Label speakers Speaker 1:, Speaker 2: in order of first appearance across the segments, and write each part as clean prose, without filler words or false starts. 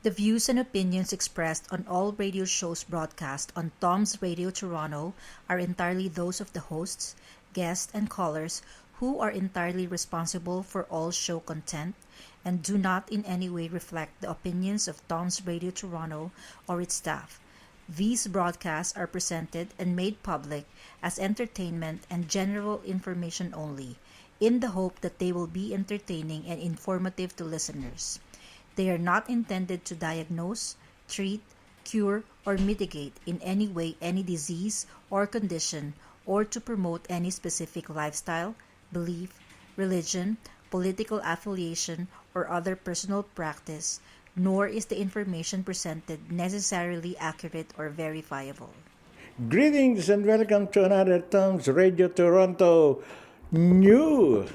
Speaker 1: The views and opinions expressed on all radio shows broadcast on Tom's Radio Toronto are entirely those of the hosts, guests, and callers who are entirely responsible for all show content and do not in any way reflect the opinions of Tom's Radio Toronto or its staff. These broadcasts are presented and made public as entertainment and general information only, in the hope that they will be entertaining and informative to listeners. They are not intended to diagnose, treat, cure, or mitigate in any way any disease or condition, or to promote any specific lifestyle, belief, religion, political affiliation, or other personal practice, nor is the information presented necessarily accurate or verifiable.
Speaker 2: Greetings and welcome to another Tom's Radio Toronto new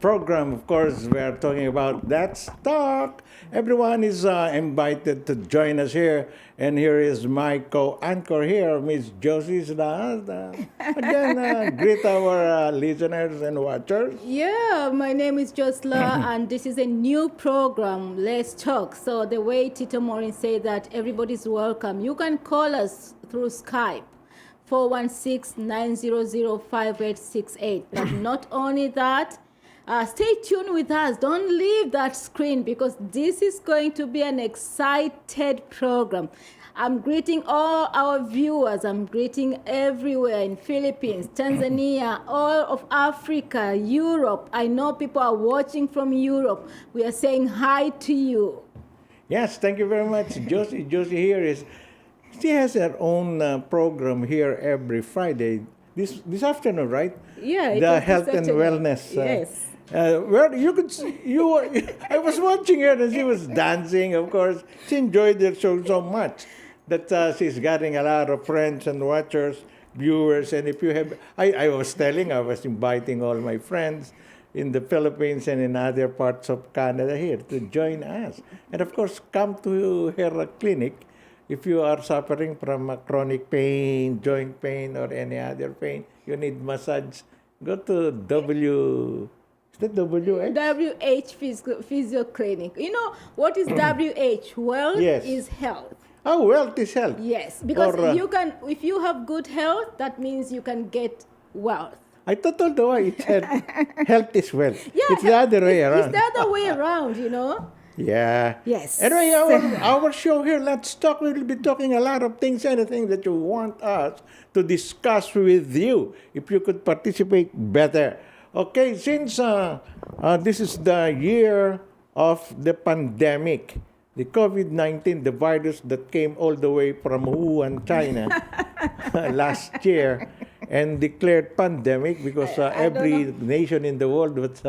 Speaker 2: program. Of course, we are talking about That's Talk. Everyone is invited to join us here. And here is my co-anchor here, Miss Josie. Again, greet our listeners and watchers.
Speaker 3: Yeah, my name is Josla, and this is a new program, Let's Talk. So the way Tito Morin said that everybody's welcome. You can call us through Skype, 416-900-5868. But not only that, stay tuned with us. Don't leave that screen because this is going to be an excited program. I'm greeting all our viewers. I'm greeting everywhere in Philippines, Tanzania, all of Africa, Europe. I know people are watching from Europe. We are saying hi to you.
Speaker 2: Yes, thank you very much, Josie. Josie here is, she has her own program here every Friday. This afternoon, right?
Speaker 3: Yeah,
Speaker 2: the health and wellness.
Speaker 3: Yes.
Speaker 2: Well, you could see, I was watching her and she was dancing, of course. She enjoyed the show so much that she's getting a lot of friends and watchers, viewers. And if you have, I was inviting all my friends in the Philippines and in other parts of Canada here to join us. And of course, come to her clinic if you are suffering from a chronic pain, joint pain, or any other pain. You need massage. Go to Is that WH?
Speaker 3: WH Physio Clinic. You know what is WH? Wealth
Speaker 2: Yes.
Speaker 3: is health.
Speaker 2: Oh, wealth is health.
Speaker 3: Yes, because
Speaker 2: Or,
Speaker 3: if you have good health, that means you can get wealth.
Speaker 2: I thought all the way it said health is wealth.
Speaker 3: Yeah,
Speaker 2: it's the other way around.
Speaker 3: It's the other way around, you know.
Speaker 2: Yeah.
Speaker 3: Yes.
Speaker 2: Anyway, our show here, Let's Talk, we will be talking a lot of things, anything that you want us to discuss with you, if you could participate better. Okay, since this is the year of the pandemic, the COVID-19, the virus that came all the way from Wuhan, China, last year, and declared pandemic because every nation in the world was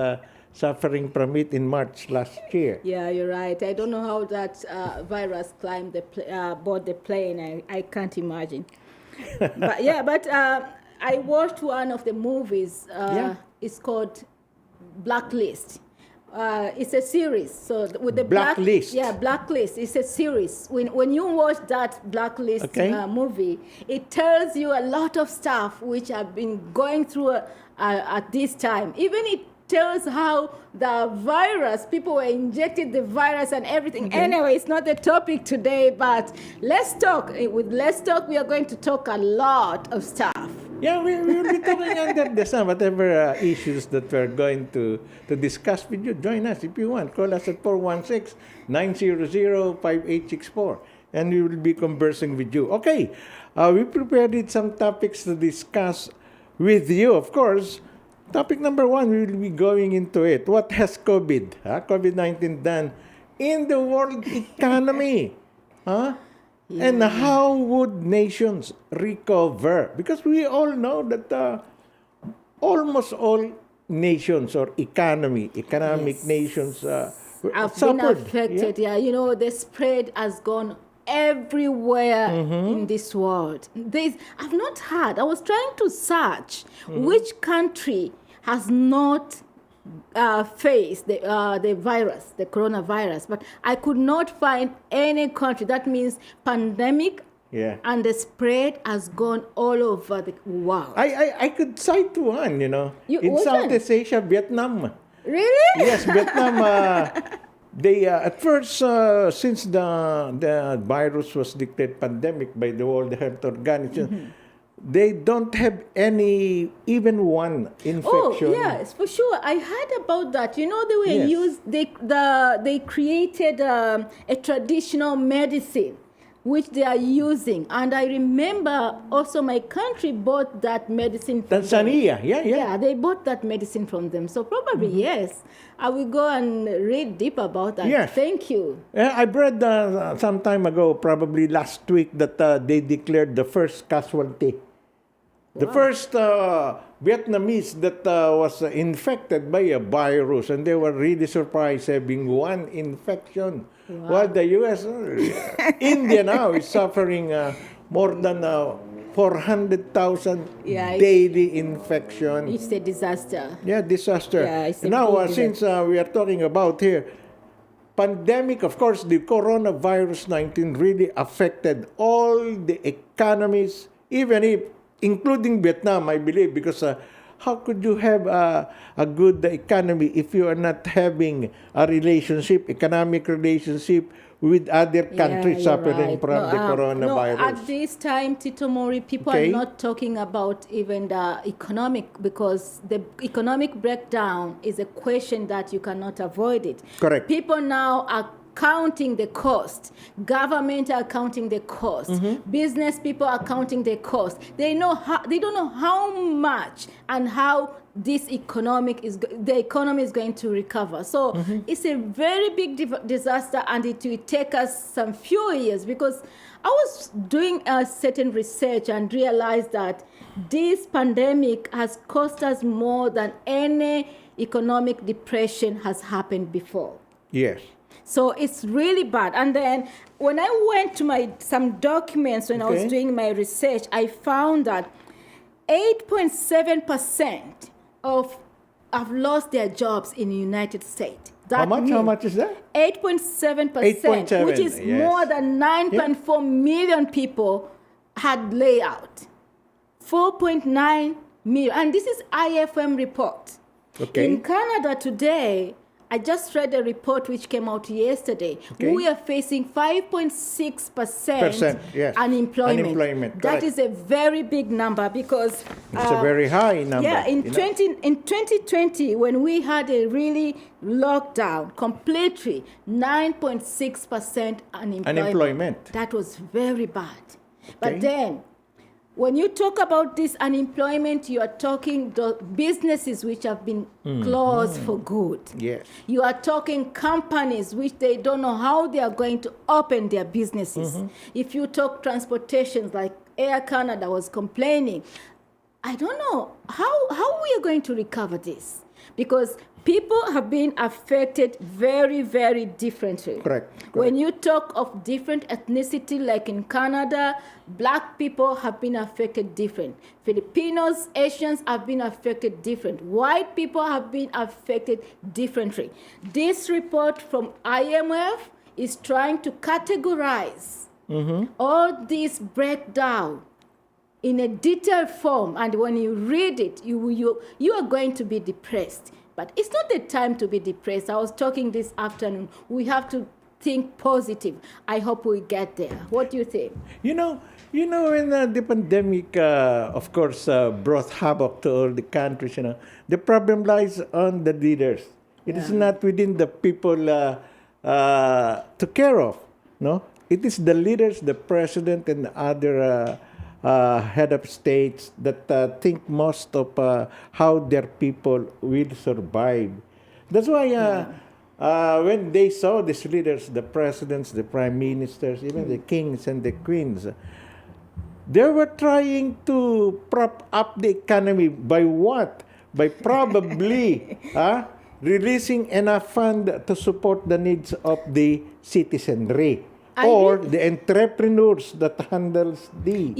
Speaker 2: suffering from it in March last year.
Speaker 3: Yeah, you're right. I don't know how that virus climbed board the plane. I can't imagine. but I watched one of the movies. It's called Blacklist. It's a series. So with the
Speaker 2: Blacklist.
Speaker 3: Blacklist. It's a series. When you watch that Blacklist movie, it tells you a lot of stuff which I've been going through at this time. Even it tells how the virus, people were injected the virus and everything. Okay. Anyway, it's not the topic today, but Let's Talk. With Let's Talk, we are going to talk a lot of stuff.
Speaker 2: Yeah, we will be talking under the sun, whatever issues that we're going to discuss with you. Join us if you want. Call us at 416-900-5864, and we will be conversing with you. Okay, we prepared some topics to discuss with you, of course. Topic number one, we will be going into it. What has COVID-19 done in the world economy? Yeah. And how would nations recover? Because we all know that almost all nations or economic nations
Speaker 3: have been affected. Yeah, you know, the spread has gone everywhere in this world. I've not heard. I was trying to search which country has not faced the virus, the coronavirus, but I could not find any country. That means pandemic and the spread has gone all over the world.
Speaker 2: I could cite one, in Southeast Asia, Vietnam.
Speaker 3: Really?
Speaker 2: Yes, Vietnam. they at first, since the virus was declared pandemic by the World Health Organization, they don't have even one infection.
Speaker 3: Oh yes, for sure. I heard about that. You know, they were
Speaker 2: Yes.
Speaker 3: they created a traditional medicine which they are using, and I remember also my country bought that medicine from them.
Speaker 2: Tanzania, yeah.
Speaker 3: Yeah, they bought that medicine from them. So probably yes, I will go and read deep about that.
Speaker 2: Yes.
Speaker 3: Thank you.
Speaker 2: I read some time ago, probably last week, that they declared the first casualty. The first Vietnamese that was infected by a virus, and they were really surprised having one infection. While the U.S., India now is suffering more than 400,000
Speaker 3: Yeah,
Speaker 2: daily infection.
Speaker 3: It's a disaster.
Speaker 2: Yeah, disaster.
Speaker 3: Yeah, it's a
Speaker 2: Now,
Speaker 3: big
Speaker 2: since we are talking about here, pandemic, of course, the coronavirus 19 really affected all the economies, even if, including Vietnam, I believe, because how could you have a good economy if you are not having a relationship, economic relationship with other countries
Speaker 3: you're
Speaker 2: suffering
Speaker 3: right.
Speaker 2: from the coronavirus?
Speaker 3: No, at this time, Tito Mori, people
Speaker 2: Okay.
Speaker 3: are not talking about even the economic, because the economic breakdown is a question that you cannot avoid it.
Speaker 2: Correct.
Speaker 3: People now are counting the cost. Government are counting the cost. Business people are counting the cost. They don't know how much and how the economy is going to recover. So it's a very big disaster, and it will take us some few years, because I was doing a certain research and realized that this pandemic has cost us more than any economic depression has happened before.
Speaker 2: Yes.
Speaker 3: So it's really bad. And then when I went to some documents when I was
Speaker 2: Okay.
Speaker 3: doing my research, I found that 8.7% have lost their jobs in the United States.
Speaker 2: How much is that?
Speaker 3: 8.7%,
Speaker 2: 8.7,
Speaker 3: which is
Speaker 2: yes.
Speaker 3: more than 9.4 million people had layout. 4.9 million. And this is IFM report.
Speaker 2: Okay.
Speaker 3: In Canada today, I just read a report which came out yesterday.
Speaker 2: Okay.
Speaker 3: We are facing 5.6%
Speaker 2: yes.
Speaker 3: unemployment.
Speaker 2: Unemployment,
Speaker 3: That
Speaker 2: correct.
Speaker 3: is a very big number, because
Speaker 2: It's a very high number.
Speaker 3: yeah, in
Speaker 2: you know.
Speaker 3: 2020, when we had a really lockdown completely, 9.6% unemployment. That was very bad. But
Speaker 2: Okay.
Speaker 3: then, when you talk about this unemployment, you are talking the businesses which have been closed for good.
Speaker 2: Yes.
Speaker 3: You are talking companies which they don't know how they are going to open their businesses. If you talk transportations, like Air Canada was complaining, I don't know how we are going to recover this, because people have been affected very, very differently.
Speaker 2: Correct.
Speaker 3: When you talk of different ethnicity, like in Canada, black people have been affected different. Filipinos, Asians have been affected different. White people have been affected differently. This report from IMF is trying to categorize all this breakdown in a detailed form, and when you read it, you are going to be depressed. But it's not the time to be depressed. I was talking this afternoon. We have to think positive. I hope we get there. What do you think?
Speaker 2: You know, when the pandemic, of course, brought havoc to all the countries, the problem lies on the leaders. It is not within the people to care of. No, it is the leaders, the president, and the other head of states that think most of how their people will survive. That's why when they saw these leaders, the presidents, the prime ministers, even the kings and the queens, they were trying to prop up the economy by what? By probably releasing enough fund to support the needs of the citizenry. Or the entrepreneurs that handles the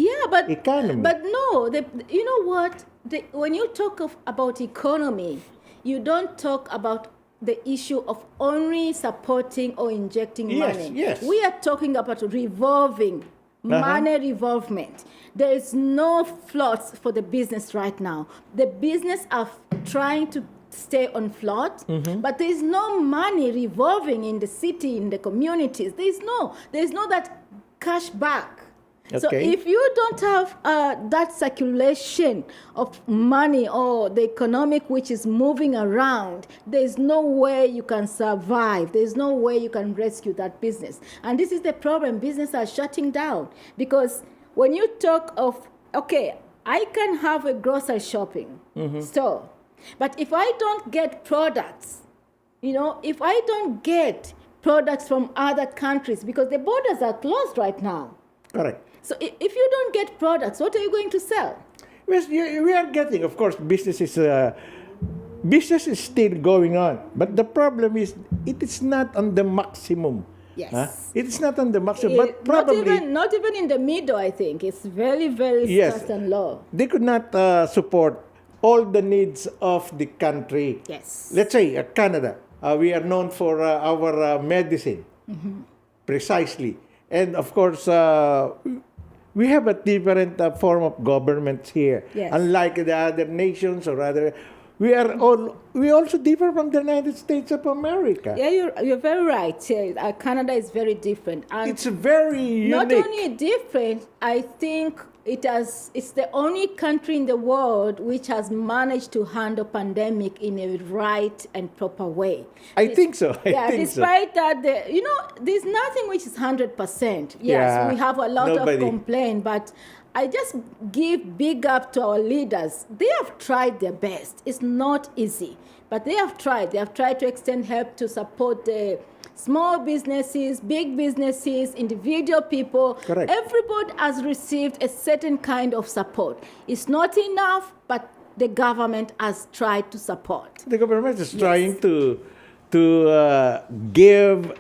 Speaker 2: economy.
Speaker 3: But no, you know what? When you talk about economy, you don't talk about the issue of only supporting or injecting money.
Speaker 2: Yes.
Speaker 3: We are talking about revolving, money revolvement. There is no flaws for the business right now. The business are trying to stay on float, but there's no money revolving in the city, in the communities. There's no that cash back. So
Speaker 2: Okay.
Speaker 3: if you don't have that circulation of money or the economic which is moving around, there's no way you can survive. There's no way you can rescue that business. And this is the problem. Businesses are shutting down because when you talk of, okay, I can have a grocery shopping store, but if I don't get products, if I don't get products from other countries, because the borders are closed right now.
Speaker 2: Correct.
Speaker 3: So if you don't get products, what are you going to sell?
Speaker 2: Yes, we are getting, of course, business is still going on. But the problem is, it is not on the maximum.
Speaker 3: Yes.
Speaker 2: It is not on the maximum, but probably...
Speaker 3: Not even in the middle, I think. It's very, very scarce and low.
Speaker 2: They could not support all the needs of the country.
Speaker 3: Yes.
Speaker 2: Let's say Canada. We are known for our medicine. Precisely. And of course, we have a different form of government here.
Speaker 3: Yes.
Speaker 2: Unlike the other nations or other, we also differ from the United States of America.
Speaker 3: Yeah, you're very right. Yeah, Canada is very different. And
Speaker 2: it's very unique.
Speaker 3: not only different, I think it's the only country in the world which has managed to handle pandemic in a right and proper way.
Speaker 2: I think so.
Speaker 3: Despite that, there's nothing which is 100%. Yes, we have a lot of complaint, but I just give big up to our leaders. They have tried their best. It's not easy, but they have tried. They have tried to extend help to support the small businesses, big businesses, individual people.
Speaker 2: Correct.
Speaker 3: Everybody has received a certain kind of support. It's not enough, but the government has tried to support.
Speaker 2: The government is trying to give...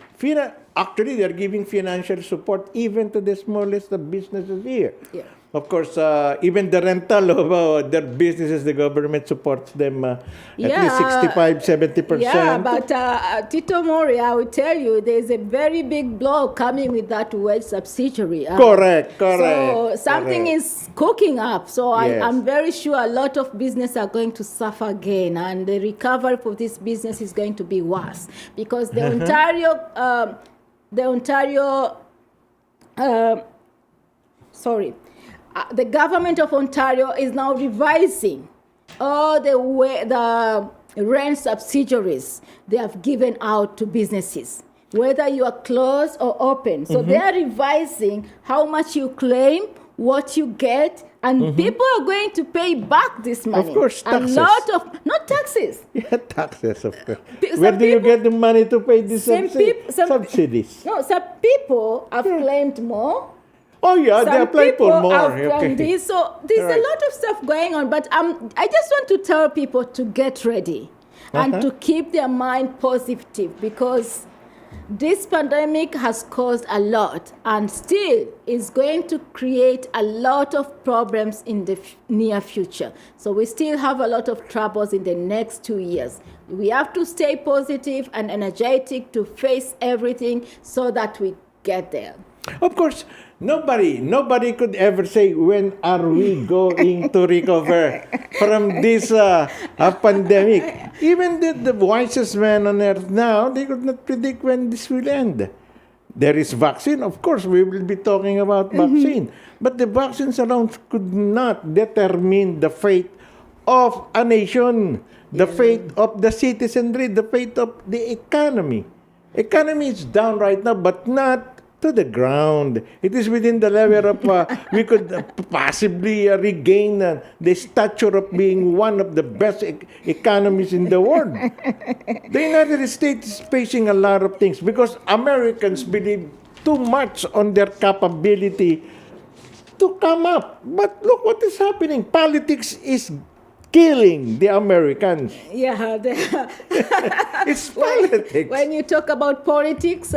Speaker 2: Actually, they're giving financial support even to the smallest of businesses here.
Speaker 3: Yeah.
Speaker 2: Of course, even the rental of their businesses, the government supports them at least 65-70%.
Speaker 3: Yeah, but Tito Mori, I will tell you, there's a very big blow coming with that wage subsidiary.
Speaker 2: Correct.
Speaker 3: So something is cooking up. So
Speaker 2: Yes.
Speaker 3: I'm very sure a lot of businesses are going to suffer again, and the recovery for this business is going to be worse because the the government of Ontario is now revising all the rent subsidiaries they have given out to businesses, whether you are closed or open. So they are revising how much you claim, what you get, and people are going to pay back this money.
Speaker 2: Of course, taxes.
Speaker 3: A lot of, not taxes.
Speaker 2: Yeah, taxes, of course. Where do you get the money to pay these subsidies?
Speaker 3: No, some people have claimed more.
Speaker 2: Oh, yeah, they apply for more.
Speaker 3: Okay. So there's a lot of stuff going on, but I just want to tell people to get ready and to keep their mind positive because this pandemic has caused a lot and still is going to create a lot of problems in the near future. So we still have a lot of troubles in the next 2 years. We have to stay positive and energetic to face everything so that we get there.
Speaker 2: Of course, nobody could ever say when are we going to recover from this pandemic. Even the wisest man on earth now, they could not predict when this will end. There is vaccine, of course, we will be talking about vaccine. But the vaccines alone could not determine the fate of a nation, the fate of the citizenry, the fate of the economy. Economy is down right now, but not to the ground. It is within the level of we could possibly regain the stature of being one of the best economies in the world. The United States is facing a lot of things because Americans believe too much on their capability to come up. But look what is happening. Politics is killing the Americans.
Speaker 3: Yeah,
Speaker 2: it's politics.
Speaker 3: When you talk about politics,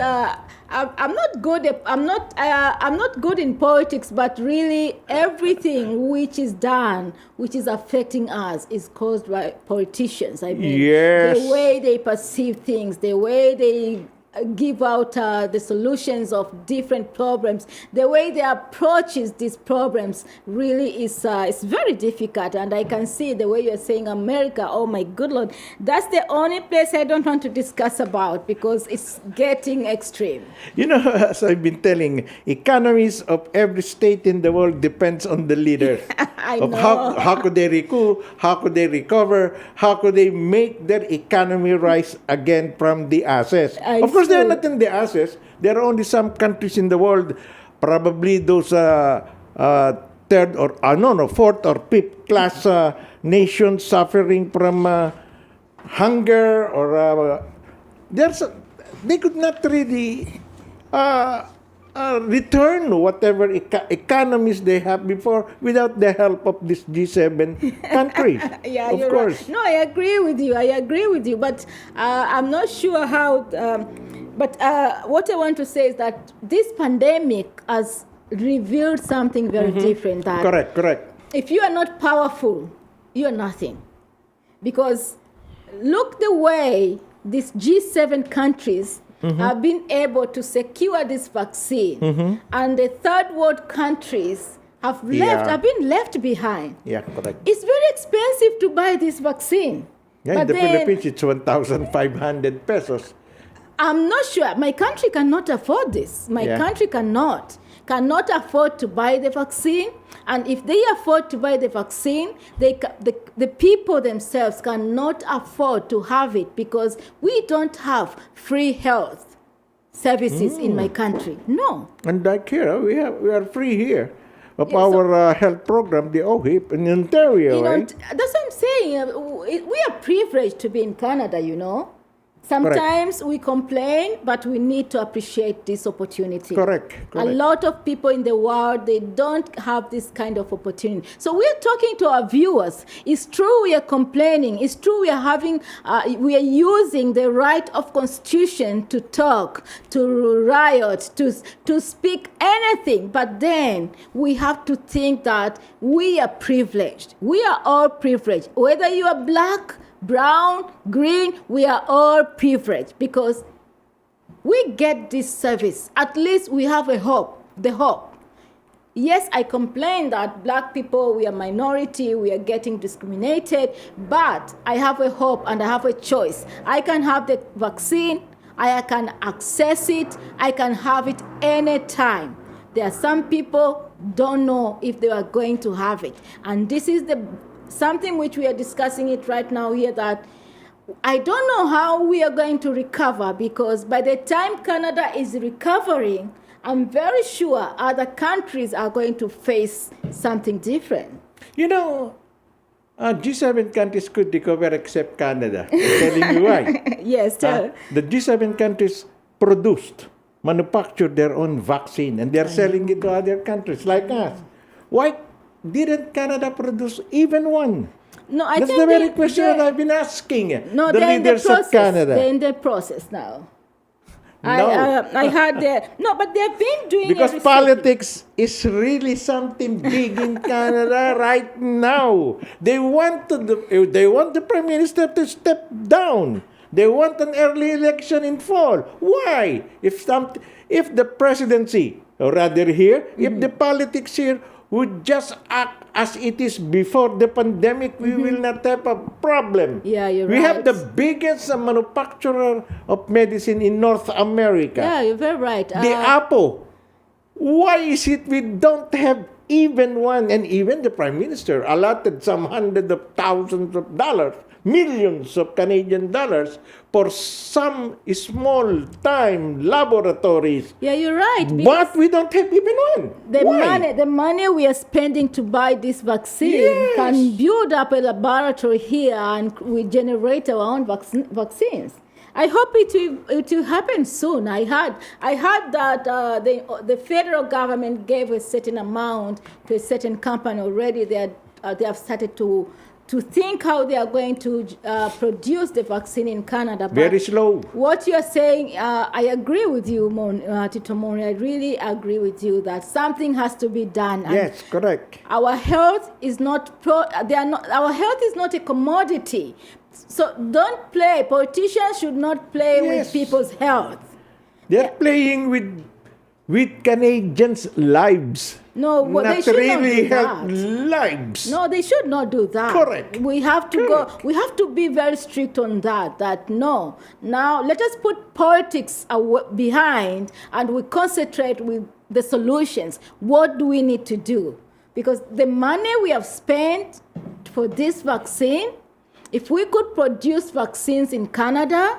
Speaker 3: I'm not good in politics, but really everything which is done, which is affecting us, is caused by politicians. I mean,
Speaker 2: yes.
Speaker 3: The way they perceive things, the way they give out the solutions of different problems. The way they approaches these problems really is very difficult. And I can see the way you're saying America, oh my good Lord, that's the only place I don't want to discuss about because it's getting extreme.
Speaker 2: You know, as I've been telling, economies of every state in the world depends on the leaders.
Speaker 3: I
Speaker 2: of
Speaker 3: know.
Speaker 2: how could they recoup, how could they recover, how could they make their economy rise again from the ashes. Of course, they're not in the ashes. There are only some countries in the world, probably those third or fourth or fifth class nations suffering from hunger or they could not really return whatever economies they have before without the help of this G7 countries.
Speaker 3: Yeah,
Speaker 2: of
Speaker 3: you're
Speaker 2: course.
Speaker 3: Right. No, I agree with you. But I'm not sure how. But what I want to say is that this pandemic has revealed something very different. That
Speaker 2: Correct.
Speaker 3: if you are not powerful, you are nothing. Because look the way these G7 countries have been able to secure this vaccine, and the third world countries have been left behind.
Speaker 2: Yeah, correct.
Speaker 3: It's very expensive to buy this vaccine.
Speaker 2: Yeah,
Speaker 3: But
Speaker 2: in the
Speaker 3: then,
Speaker 2: Philippines, it's 1,500 pesos.
Speaker 3: I'm not sure. My country cannot afford this. My country cannot afford to buy the vaccine. And if they afford to buy the vaccine, the people themselves cannot afford to have it because we don't have free health services in my country. No.
Speaker 2: And like here, we are free here of our health program, the OHIP in Ontario, right?
Speaker 3: That's what I'm saying. We are privileged to be in Canada, you know. Sometimes we complain, but we need to appreciate this opportunity.
Speaker 2: Correct.
Speaker 3: A lot of people in the world, they don't have this kind of opportunity. So we're talking to our viewers. It's true we are complaining. It's true we are using the right of Constitution to talk, to riot, to speak anything. But then we have to think that we are privileged. We are all privileged. Whether you are black, brown, green, we are all privileged because we get this service. At least we have the hope. Yes, I complain that black people, we are minority, we are getting discriminated, but I have a hope and I have a choice. I can have the vaccine, I can access it, I can have it anytime. There are some people don't know if they are going to have it. And this is something which we are discussing it right now here, that I don't know how we are going to recover, because by the time Canada is recovering, I'm very sure other countries are going to face something different.
Speaker 2: You know, G7 countries could recover except Canada. I'm telling you why.
Speaker 3: Yes, tell.
Speaker 2: The G7 countries manufactured their own vaccine, and they're selling it to other countries like us. Why didn't Canada produce even one?
Speaker 3: No, I
Speaker 2: That's
Speaker 3: think
Speaker 2: the very question that I've been asking
Speaker 3: no,
Speaker 2: the leaders of Canada.
Speaker 3: They're in the process now.
Speaker 2: No.
Speaker 3: I had but they've been doing
Speaker 2: because
Speaker 3: it
Speaker 2: politics is really something big in Canada right now. They want the Prime Minister to step down. They want an early election in fall. Why? If the presidency, or rather here, if the politics here would just act as it is before the pandemic, we will not have a problem.
Speaker 3: Yeah, you're
Speaker 2: we
Speaker 3: right.
Speaker 2: We have the biggest manufacturer of medicine in North America.
Speaker 3: Yeah, you're very right.
Speaker 2: The Apple. Why is it we don't have even one? And even the Prime Minister allotted some hundreds of thousands of dollars, millions of Canadian dollars for some small-time laboratories.
Speaker 3: Yeah, you're right.
Speaker 2: But we don't have even one.
Speaker 3: The money we are spending to buy this vaccine can build up a laboratory here, and we generate our own vaccines. I hope it will happen soon. I heard that the federal government gave a certain amount to a certain company already. They have started to think how they are going to produce the vaccine in Canada. But
Speaker 2: very slow.
Speaker 3: What you are saying, I agree with you, Tito Moni. I really agree with you that something has to be done.
Speaker 2: Yes, correct.
Speaker 3: Our health is not our health is not a commodity. So don't play. Politicians should not play with people's health.
Speaker 2: They're playing with Canadians' lives.
Speaker 3: No, well,
Speaker 2: not
Speaker 3: they should
Speaker 2: really
Speaker 3: not
Speaker 2: help
Speaker 3: do that.
Speaker 2: lives.
Speaker 3: No, they should not do that.
Speaker 2: Correct.
Speaker 3: We have to go. We have to be very strict on that. That no. Now let us put politics behind, and we concentrate with the solutions. What do we need to do? Because the money we have spent for this vaccine, if we could produce vaccines in Canada,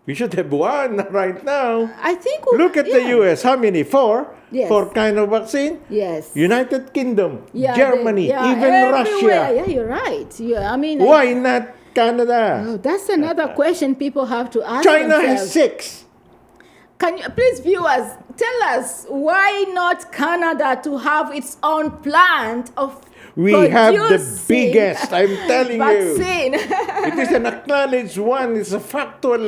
Speaker 2: We should have one right now.
Speaker 3: I think.
Speaker 2: Look at the U.S. How many? 4?
Speaker 3: Yes.
Speaker 2: 4 kind of vaccine?
Speaker 3: Yes.
Speaker 2: United Kingdom,
Speaker 3: Yeah,
Speaker 2: Germany, even
Speaker 3: everywhere.
Speaker 2: Russia.
Speaker 3: Yeah, you're right. Yeah, I mean.
Speaker 2: Why not Canada?
Speaker 3: Oh, that's another question people have to ask
Speaker 2: China
Speaker 3: themselves.
Speaker 2: has 6.
Speaker 3: Can you please, viewers, tell us why not Canada to have its own plant of
Speaker 2: We have the
Speaker 3: producing
Speaker 2: biggest, I'm telling you.
Speaker 3: vaccine?
Speaker 2: It is an acknowledged one. It's a factual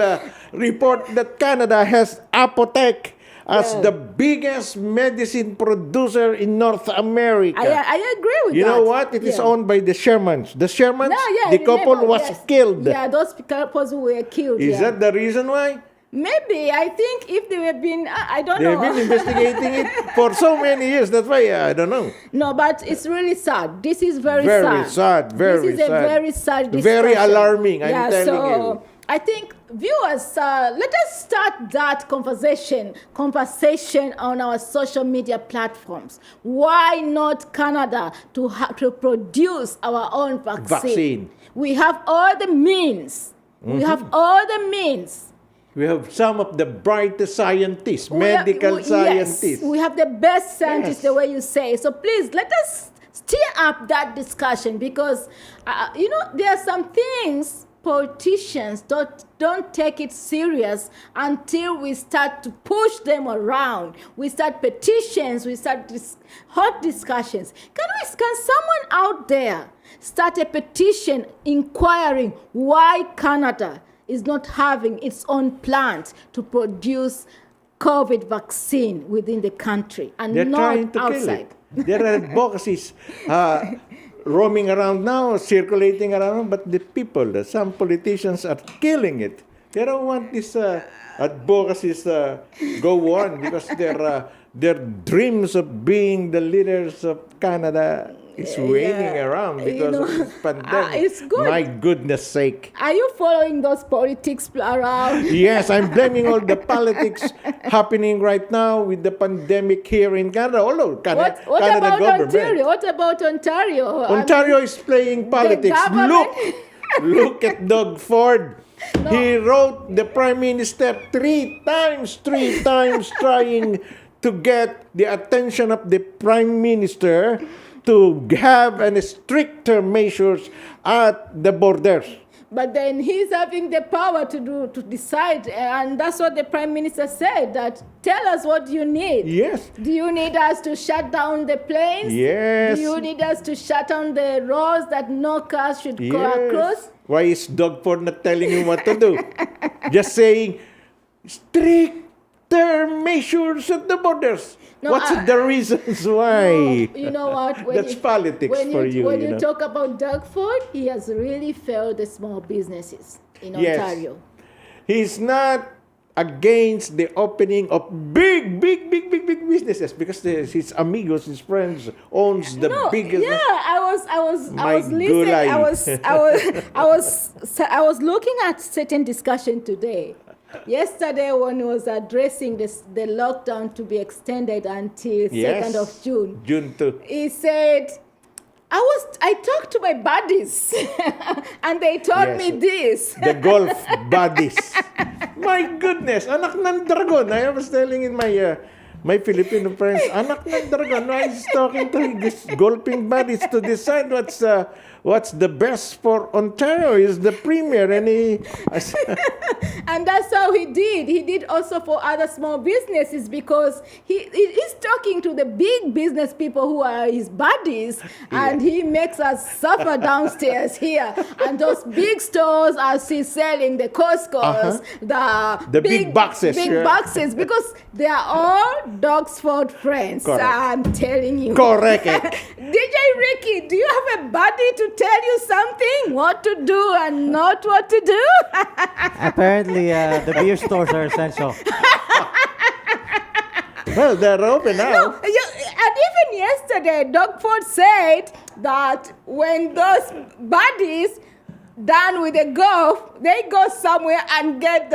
Speaker 2: report that Canada has Apotec as the biggest medicine producer in North America.
Speaker 3: I agree with
Speaker 2: You
Speaker 3: that.
Speaker 2: know what? It is
Speaker 3: Yeah.
Speaker 2: owned by the Shermans. The Shermans,
Speaker 3: No, yeah,
Speaker 2: the couple
Speaker 3: remember,
Speaker 2: was
Speaker 3: yes.
Speaker 2: killed.
Speaker 3: Yeah, those couples were killed.
Speaker 2: Is
Speaker 3: yeah.
Speaker 2: that the reason why?
Speaker 3: Maybe. I think if they have been, I don't
Speaker 2: They've
Speaker 3: know.
Speaker 2: been investigating it for so many years. That's why I don't know.
Speaker 3: No, but it's really sad. This is very
Speaker 2: Very sad, very
Speaker 3: This is
Speaker 2: sad.
Speaker 3: a very sad discussion.
Speaker 2: Very alarming, I'm
Speaker 3: yeah,
Speaker 2: telling
Speaker 3: so
Speaker 2: you.
Speaker 3: I think viewers, let us start that conversation on our social media platforms. Why not Canada to produce our own vaccine? We have all the means. We have all the means.
Speaker 2: We have some of the brightest scientists, medical scientists.
Speaker 3: Yes, we have the best scientists,
Speaker 2: Yes.
Speaker 3: the way you say. So please, let us stir up that discussion because, there are some things politicians don't take it serious until we start to push them around. We start petitions, we start hot discussions. Can someone out there start a petition inquiring why Canada is not having its own plant to produce COVID vaccine within the country and
Speaker 2: They're
Speaker 3: not
Speaker 2: trying to
Speaker 3: outside?
Speaker 2: kill it. There are advocacies roaming around now, circulating around, but the people, some politicians are killing it. They don't want this advocacies go on because their dreams of being the leaders of Canada is waning around because of this pandemic.
Speaker 3: It's good.
Speaker 2: My goodness sake.
Speaker 3: Are you following those politics around?
Speaker 2: Yes, I'm blaming all the politics happening right now with the pandemic here in Canada. Although
Speaker 3: What
Speaker 2: Canada
Speaker 3: about
Speaker 2: government.
Speaker 3: Ontario? What about Ontario?
Speaker 2: Ontario is playing politics.
Speaker 3: government-
Speaker 2: Look at Doug Ford. He wrote the Prime Minister three times trying to get the attention of the Prime Minister to have stricter measures at the borders.
Speaker 3: But then he's having the power to decide, and that's what the Prime Minister said, that tell us what you need.
Speaker 2: Yes.
Speaker 3: Do you need us to shut down the planes?
Speaker 2: Yes.
Speaker 3: Do you need us to shut down the roads that no cars should go across?
Speaker 2: Why is Doug Ford not telling you what to do? Just saying, stricter measures at the borders.
Speaker 3: No,
Speaker 2: What's the reasons why?
Speaker 3: No, you know what?
Speaker 2: That's politics for you.
Speaker 3: When
Speaker 2: you
Speaker 3: you
Speaker 2: know.
Speaker 3: talk about Doug Ford, he has really failed the small businesses in
Speaker 2: Yes.
Speaker 3: Ontario.
Speaker 2: He's not against the opening of big businesses because his amigos, his friends, owns the biggest.
Speaker 3: Yeah, I was
Speaker 2: My
Speaker 3: listening.
Speaker 2: gulay.
Speaker 3: I was looking at certain discussion today. Yesterday, when he was addressing the lockdown to be extended until 2nd of June,
Speaker 2: June 2.
Speaker 3: he said, I talked to my buddies and they told me this.
Speaker 2: The golf buddies. My goodness, anak ng dragon. I was telling in my Filipino friends, anak ng dragon. I was talking to his golfing buddies to decide what's the best for Ontario. Is the premier, and
Speaker 3: And that's how he did. He did also for other small businesses because he's talking to the big business people who are his buddies, and he makes us suffer downstairs here. And those big stores are still selling the Costco's,
Speaker 2: the big boxes,
Speaker 3: big boxes, because they are all Dogsford friends.
Speaker 2: Correct.
Speaker 3: I'm telling you.
Speaker 2: correct.
Speaker 3: DJ Ricky, do you have a buddy to tell you something? What to do and not what to do?
Speaker 4: Apparently, the beer stores are essential.
Speaker 2: Well, they're open now.
Speaker 3: No, and even yesterday, Doug Ford said that when those buddies done with the golf, they go somewhere and get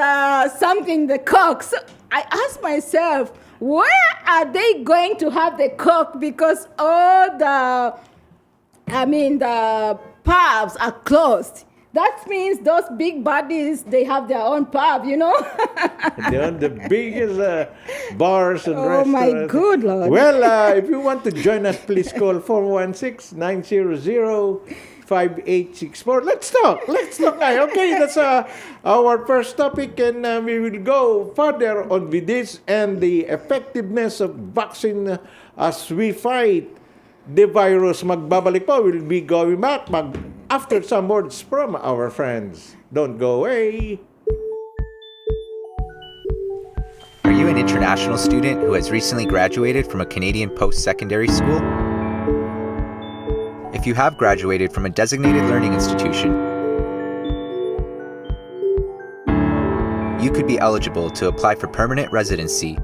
Speaker 3: something, the coke. So I asked myself, where are they going to have the coke? Because all the pubs are closed. That means those big buddies, they have their own pub,
Speaker 2: They own the biggest bars and restaurants.
Speaker 3: Oh, my good Lord.
Speaker 2: Well, if you want to join us, please call 416-900-5864. Let's talk now. Okay, that's our first topic, and we will go further on with this and the effectiveness of vaccine as we fight the virus. Magbabalik po. We'll be going back after some words from our friends. Don't go away.
Speaker 4: Are you an international student who has recently graduated from a Canadian post-secondary school? If you have graduated from a designated learning institution, you could be eligible to apply for permanent residency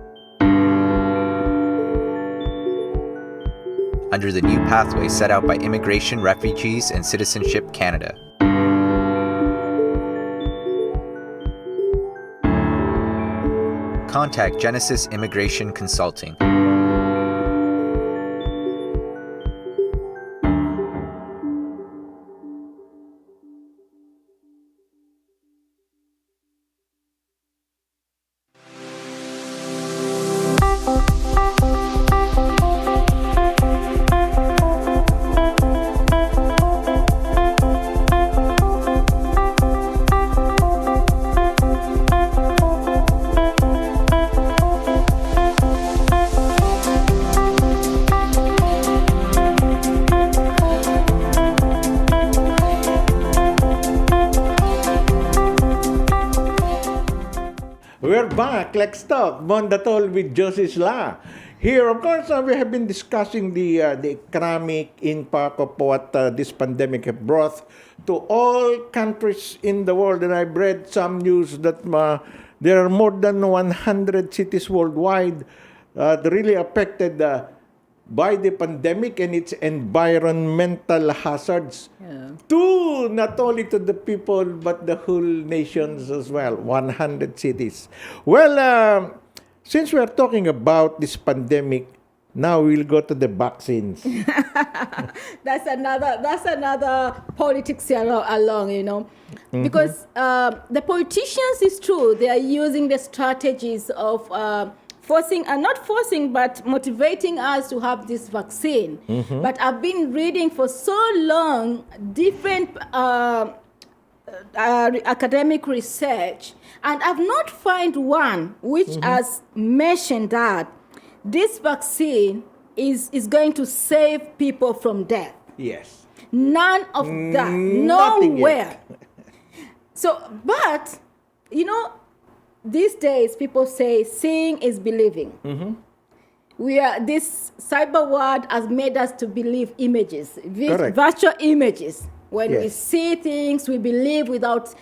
Speaker 4: under the new pathway set out by Immigration, Refugees, and Citizenship Canada. Contact Genesis Immigration Consulting.
Speaker 2: We're back. Let's talk. Mondatol with Josie Sla. Here, of course, we have been discussing the economic impact of what this pandemic has brought to all countries in the world. And I've read some news that there are more than 100 cities worldwide really affected by the pandemic and its environmental hazards. To not only to the people but the whole nations as well. 100 cities. Well, since we are talking about this pandemic, now we'll go to the vaccines.
Speaker 3: That's another politics along, because the politicians, is true, they are using the strategies of not forcing, but motivating us to have this vaccine. But I've been reading for so long different academic research, and I've not found one which has mentioned that this vaccine is going to save people from death.
Speaker 2: Yes.
Speaker 3: None of that.
Speaker 2: Nothing
Speaker 3: Nowhere.
Speaker 2: yet.
Speaker 3: So, but, these days people say seeing is believing. This cyber world has made us to believe images, virtual images. When we see things, we believe without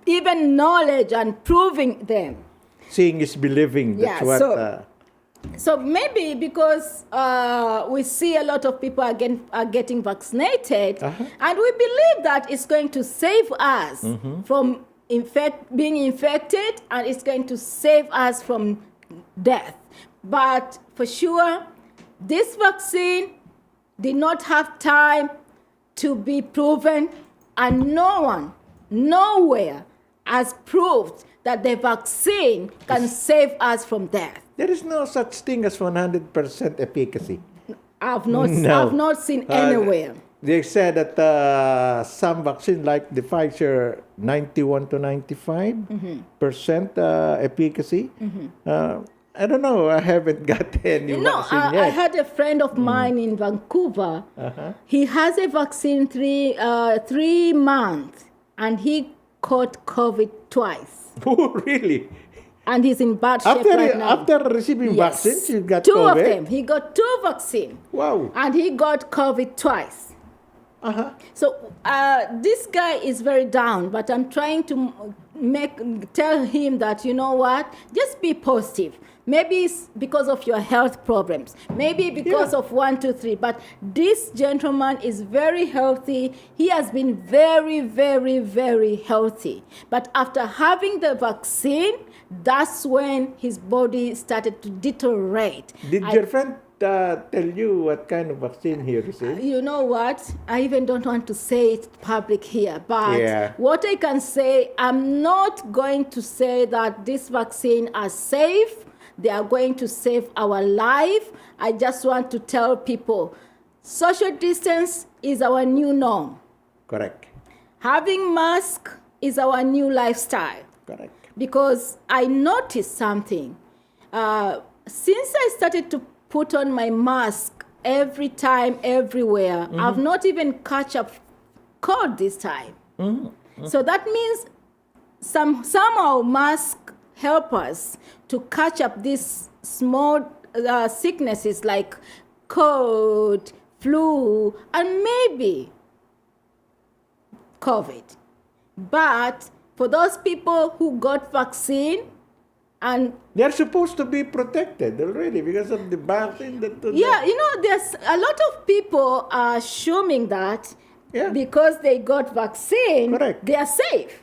Speaker 3: even knowledge and proving them.
Speaker 2: Seeing is believing. That's what.
Speaker 3: So maybe because we see a lot of people are getting vaccinated, and we believe that it's going to save us from being infected, and it's going to save us from death. But for sure, this vaccine did not have time to be proven, and no one, nowhere has proved that the vaccine can save us from death.
Speaker 2: There is no such thing as 100% efficacy.
Speaker 3: I've not seen anywhere.
Speaker 2: They said that some vaccine like the Pfizer, 91 to 95% efficacy. I don't know. I haven't got any vaccine yet.
Speaker 3: I had a friend of mine in Vancouver. He has a vaccine 3 months, and he caught COVID twice.
Speaker 2: Oh, really?
Speaker 3: And he's in bad shape right now.
Speaker 2: After receiving vaccines, he got
Speaker 3: two
Speaker 2: COVID?
Speaker 3: Two of them. He got 2 vaccines.
Speaker 2: Wow.
Speaker 3: And he got COVID twice. So this guy is very down, but I'm trying to tell him that, you know what, just be positive. Maybe it's because of your health problems. Maybe because of 1, 2, 3. But this gentleman is very healthy. He has been very, very, very healthy. But after having the vaccine, that's when his body started to deteriorate.
Speaker 2: Did your friend tell you what kind of vaccine he received?
Speaker 3: You know what? I even don't want to say it public here. But what I can say, I'm not going to say that this vaccine are safe. They are going to save our life. I just want to tell people, social distance is our new norm.
Speaker 2: Correct.
Speaker 3: Having mask is our new lifestyle.
Speaker 2: Correct.
Speaker 3: Because I noticed something. Since I started to put on my mask every time, everywhere, I've not even catch up cold this time. So that means somehow mask help us to catch up these small sicknesses like cold, flu, and maybe COVID. But for those people who got vaccine, and
Speaker 2: they're supposed to be protected already because of the vaccine.
Speaker 3: There's a lot of people are assuming that because they got vaccine, they are safe.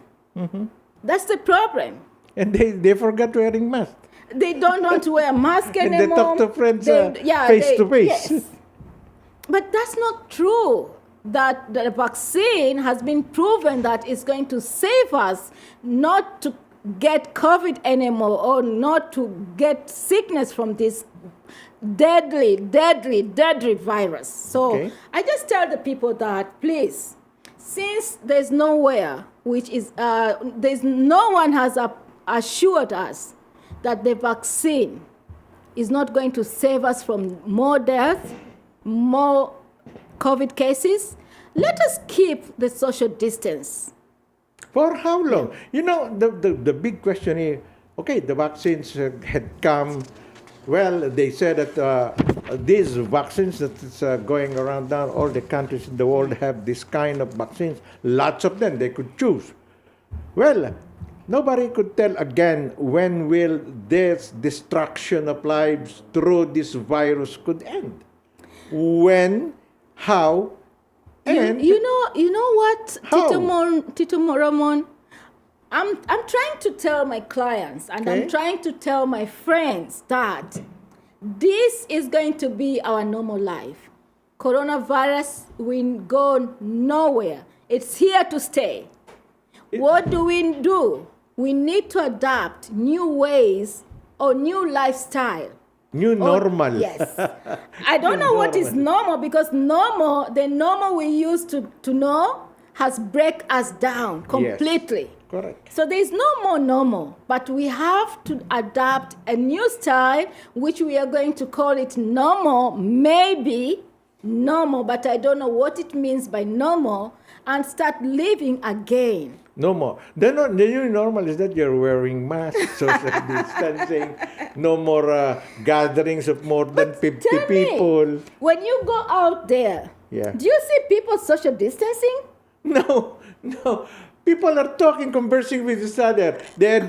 Speaker 3: That's the problem.
Speaker 2: And they forgot wearing masks.
Speaker 3: They don't want to wear a mask anymore.
Speaker 2: And they talk to friends face to face.
Speaker 3: Yes. But that's not true. That the vaccine has been proven that it's going to save us not to get COVID anymore or not to get sickness from this deadly virus. So I just tell the people that, please, since there's nowhere, there's no one has assured us that the vaccine is not going to save us from more death, more COVID cases, let us keep the social distance.
Speaker 2: For how long? You know, the big question is, okay, the vaccines had come. Well, they said that these vaccines that is going around now, all the countries in the world have this kind of vaccines. Lots of them, they could choose. Well, nobody could tell again when will this destruction of lives through this virus could end. When, how, and
Speaker 3: you know what,
Speaker 2: how?
Speaker 3: Tito Ramon, I'm trying to tell my clients and I'm trying to tell my friends that this is going to be our normal life. Coronavirus will go nowhere. It's here to stay. What do? We need to adapt new ways or new lifestyle.
Speaker 2: New normal.
Speaker 3: Yes. I don't know what is normal because the normal we used to know has break us down completely.
Speaker 2: Yes. Correct.
Speaker 3: So there's no more normal, but we have to adapt a new style, which we are going to call it normal, maybe normal, but I don't know what it means by normal, and start living again.
Speaker 2: No more. The new normal is that you're wearing masks, social distancing, no more gatherings of more than 50 people.
Speaker 3: When you go out there, do you see people social distancing?
Speaker 2: No. People are conversing with each other. They're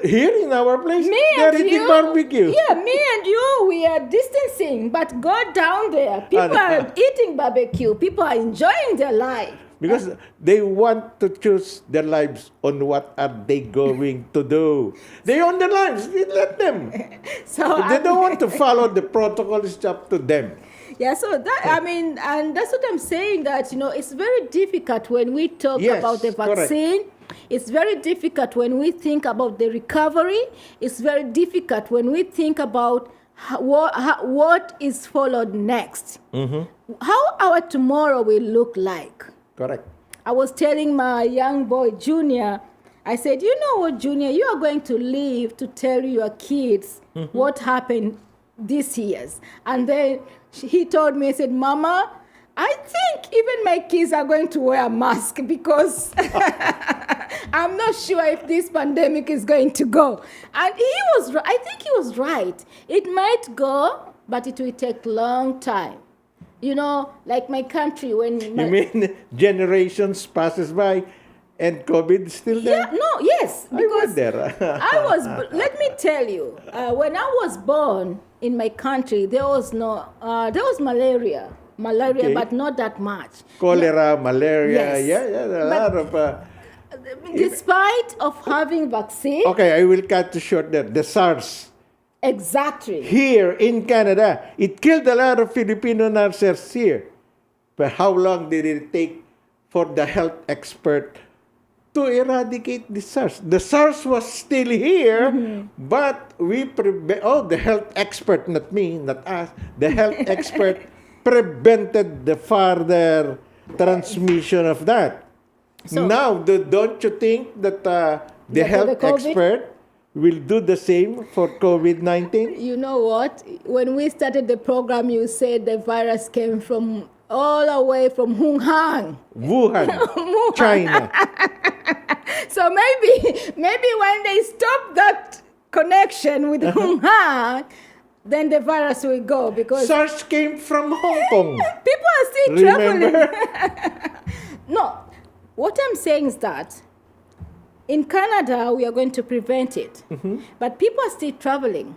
Speaker 2: here in our place. They're eating barbecue.
Speaker 3: Yeah, me and you, we are distancing. But go down there. People are eating barbecue. People are enjoying their life.
Speaker 2: Because they want to choose their lives on what are they going to do. They own their lives. Let them.
Speaker 3: So
Speaker 2: if they don't want to follow the protocol, it's up to them.
Speaker 3: Yeah, so and that's what I'm saying, that, it's very difficult when we talk about the vaccine. Correct. It's very difficult when we think about the recovery. It's very difficult when we think about what is followed next. How our tomorrow will look like.
Speaker 2: Correct.
Speaker 3: I was telling my young boy, Junior, I said, you know what, Junior, you are going to live to tell your kids what happened this years. And then he told me, he said, Mama, I think even my kids are going to wear a mask because I'm not sure if this pandemic is going to go. And I think he was right. It might go, but it will take a long time. like my country when
Speaker 2: You mean generations passes by and COVID is still there?
Speaker 3: yes,
Speaker 2: I
Speaker 3: because
Speaker 2: wonder.
Speaker 3: let me tell you, when I was born in my country, there was malaria,
Speaker 2: Okay.
Speaker 3: but not that much.
Speaker 2: Cholera, malaria,
Speaker 3: Yes.
Speaker 2: there are a
Speaker 3: But-
Speaker 2: lot of...
Speaker 3: Despite of having vaccine,
Speaker 2: Okay, I will cut you short there. The SARS.
Speaker 3: exactly.
Speaker 2: Here in Canada, it killed a lot of Filipino nurses here. But how long did it take for the health expert to eradicate the SARS? The SARS was still here, but the health expert, not me, not us, the health expert prevented the further transmission of that.
Speaker 3: So-
Speaker 2: Now, don't you think that the
Speaker 3: for
Speaker 2: health
Speaker 3: the COVID?
Speaker 2: expert will do the same for COVID-19?
Speaker 3: You know what? When we started the program, you said the virus came from all the way from Wuhan.
Speaker 2: Wuhan, China.
Speaker 3: So maybe when they stop that connection with Wuhan, then the virus will go because
Speaker 2: SARS came from Hong Kong.
Speaker 3: people are still
Speaker 2: Remember?
Speaker 3: traveling. No, what I'm saying is that in Canada we are going to prevent it, but people are still traveling.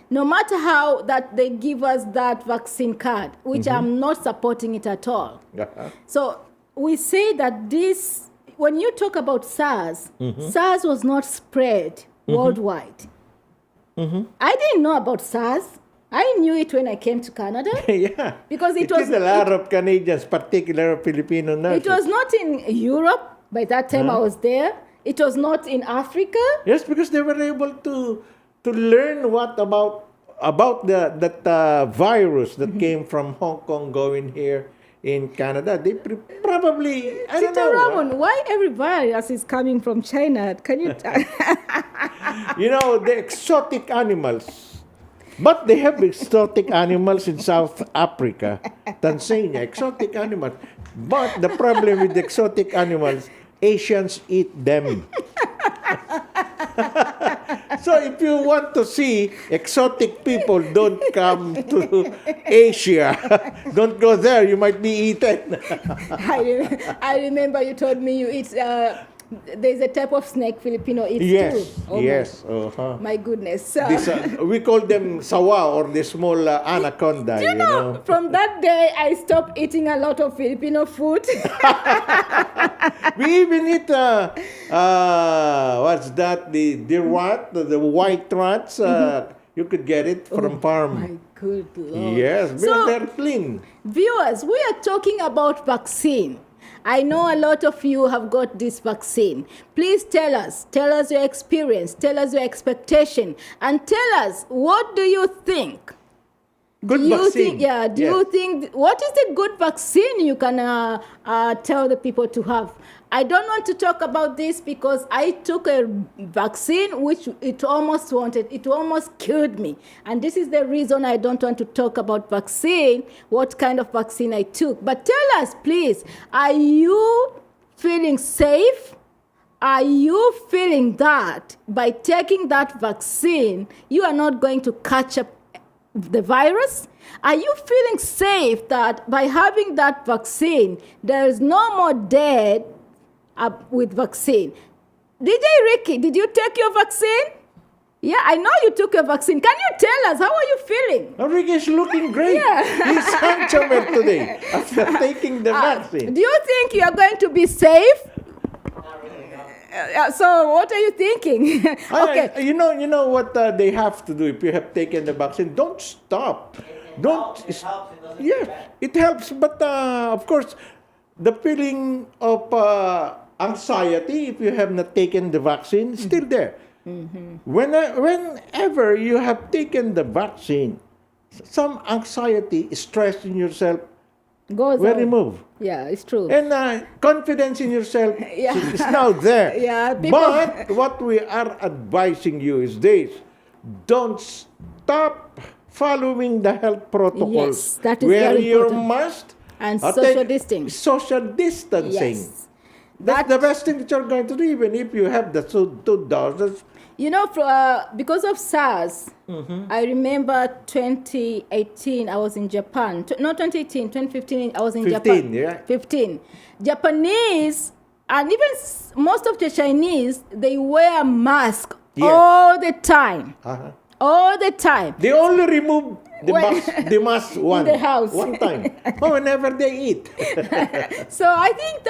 Speaker 3: No matter how that they give us that vaccine card, which I'm not supporting it at all.
Speaker 2: Uh-huh.
Speaker 3: So we say that this, when you talk about SARS, SARS was not spread worldwide. I didn't know about SARS. I knew it when I came to Canada.
Speaker 2: Yeah.
Speaker 3: Because it
Speaker 2: killed
Speaker 3: was-
Speaker 2: a lot of Canadians, particularly Filipino nurses.
Speaker 3: It was not in Europe by that time I was there. It was not in Africa.
Speaker 2: Yes, because they were able to learn what about that virus that came from Hong Kong going here in Canada. They probably, I don't
Speaker 3: Tito
Speaker 2: know.
Speaker 3: Ramon, why every virus is coming from China? Can you?
Speaker 2: The exotic animals. But they have exotic animals in South Africa, Tanzania, exotic animals. But the problem with exotic animals, Asians eat them. So if you want to see exotic people, don't come to Asia. Don't go there. You might be eaten.
Speaker 3: I remember you told me you eat. There's a type of snake Filipino eats
Speaker 2: Yes,
Speaker 3: too. Oh
Speaker 2: yes.
Speaker 3: My goodness. So,
Speaker 2: We call them sawa or the small anaconda.
Speaker 3: you know, from that day I stopped eating a lot of Filipino food.
Speaker 2: We even eat what's that? The rat, the white rats. You could get it from farm.
Speaker 3: My good Lord.
Speaker 2: Yes, because
Speaker 3: So-
Speaker 2: they're clean.
Speaker 3: Viewers, we are talking about vaccine. I know a lot of you have got this vaccine. Please tell us your experience, tell us your expectation, and tell us what do you think?
Speaker 2: Good
Speaker 3: do you
Speaker 2: vaccine.
Speaker 3: think? Do you think what is the good vaccine you can tell the people to have? I don't want to talk about this because I took a vaccine which it almost killed me, and this is the reason I don't want to talk about vaccine. What kind of vaccine I took? But tell us, please, are you feeling safe? Are you feeling that by taking that vaccine, you are not going to catch up the virus? Are you feeling safe that by having that vaccine, there is no more dead with vaccine? DJ Ricky, did you take your vaccine? Yeah, I know you took your vaccine. Can you tell us, how are you feeling?
Speaker 2: Enrique is looking great.
Speaker 3: Yeah.
Speaker 2: He's handsomer today after taking the vaccine.
Speaker 3: Do you think you are going to be safe? So what are you thinking? Okay.
Speaker 2: You know what they have to do if you have taken the vaccine. Don't stop. Don't.
Speaker 5: It helps. It doesn't
Speaker 2: Yeah,
Speaker 5: prevent.
Speaker 2: it helps. But of course, the feeling of anxiety if you have not taken the vaccine is still there. Whenever you have taken the vaccine, some anxiety, stress in yourself
Speaker 3: Goes
Speaker 2: will
Speaker 3: on.
Speaker 2: remove.
Speaker 3: Yeah, it's true.
Speaker 2: And confidence in yourself
Speaker 3: Yeah.
Speaker 2: is now there.
Speaker 3: Yeah, people-
Speaker 2: But what we are advising you is this: don't stop following the health protocols.
Speaker 3: Yes, that is
Speaker 2: Wear
Speaker 3: very
Speaker 2: your
Speaker 3: important.
Speaker 2: mask
Speaker 3: And
Speaker 2: or
Speaker 3: social
Speaker 2: take
Speaker 3: distancing.
Speaker 2: Social distancing.
Speaker 3: Yes.
Speaker 2: That's the best thing that you're going to do, even if you have the two doses.
Speaker 3: Because of SARS, I remember 2018, I was in Japan. No, 2018, 2015, I was in
Speaker 2: 15,
Speaker 3: Japan.
Speaker 2: yeah.
Speaker 3: 15. Japanese, and even most of the Chinese, they wear a mask
Speaker 2: Yes.
Speaker 3: all the time.
Speaker 2: Uh-huh.
Speaker 3: All the time.
Speaker 2: They only remove
Speaker 3: When-
Speaker 2: the mask
Speaker 3: In the house.
Speaker 2: one time. Whenever they eat.
Speaker 3: So I think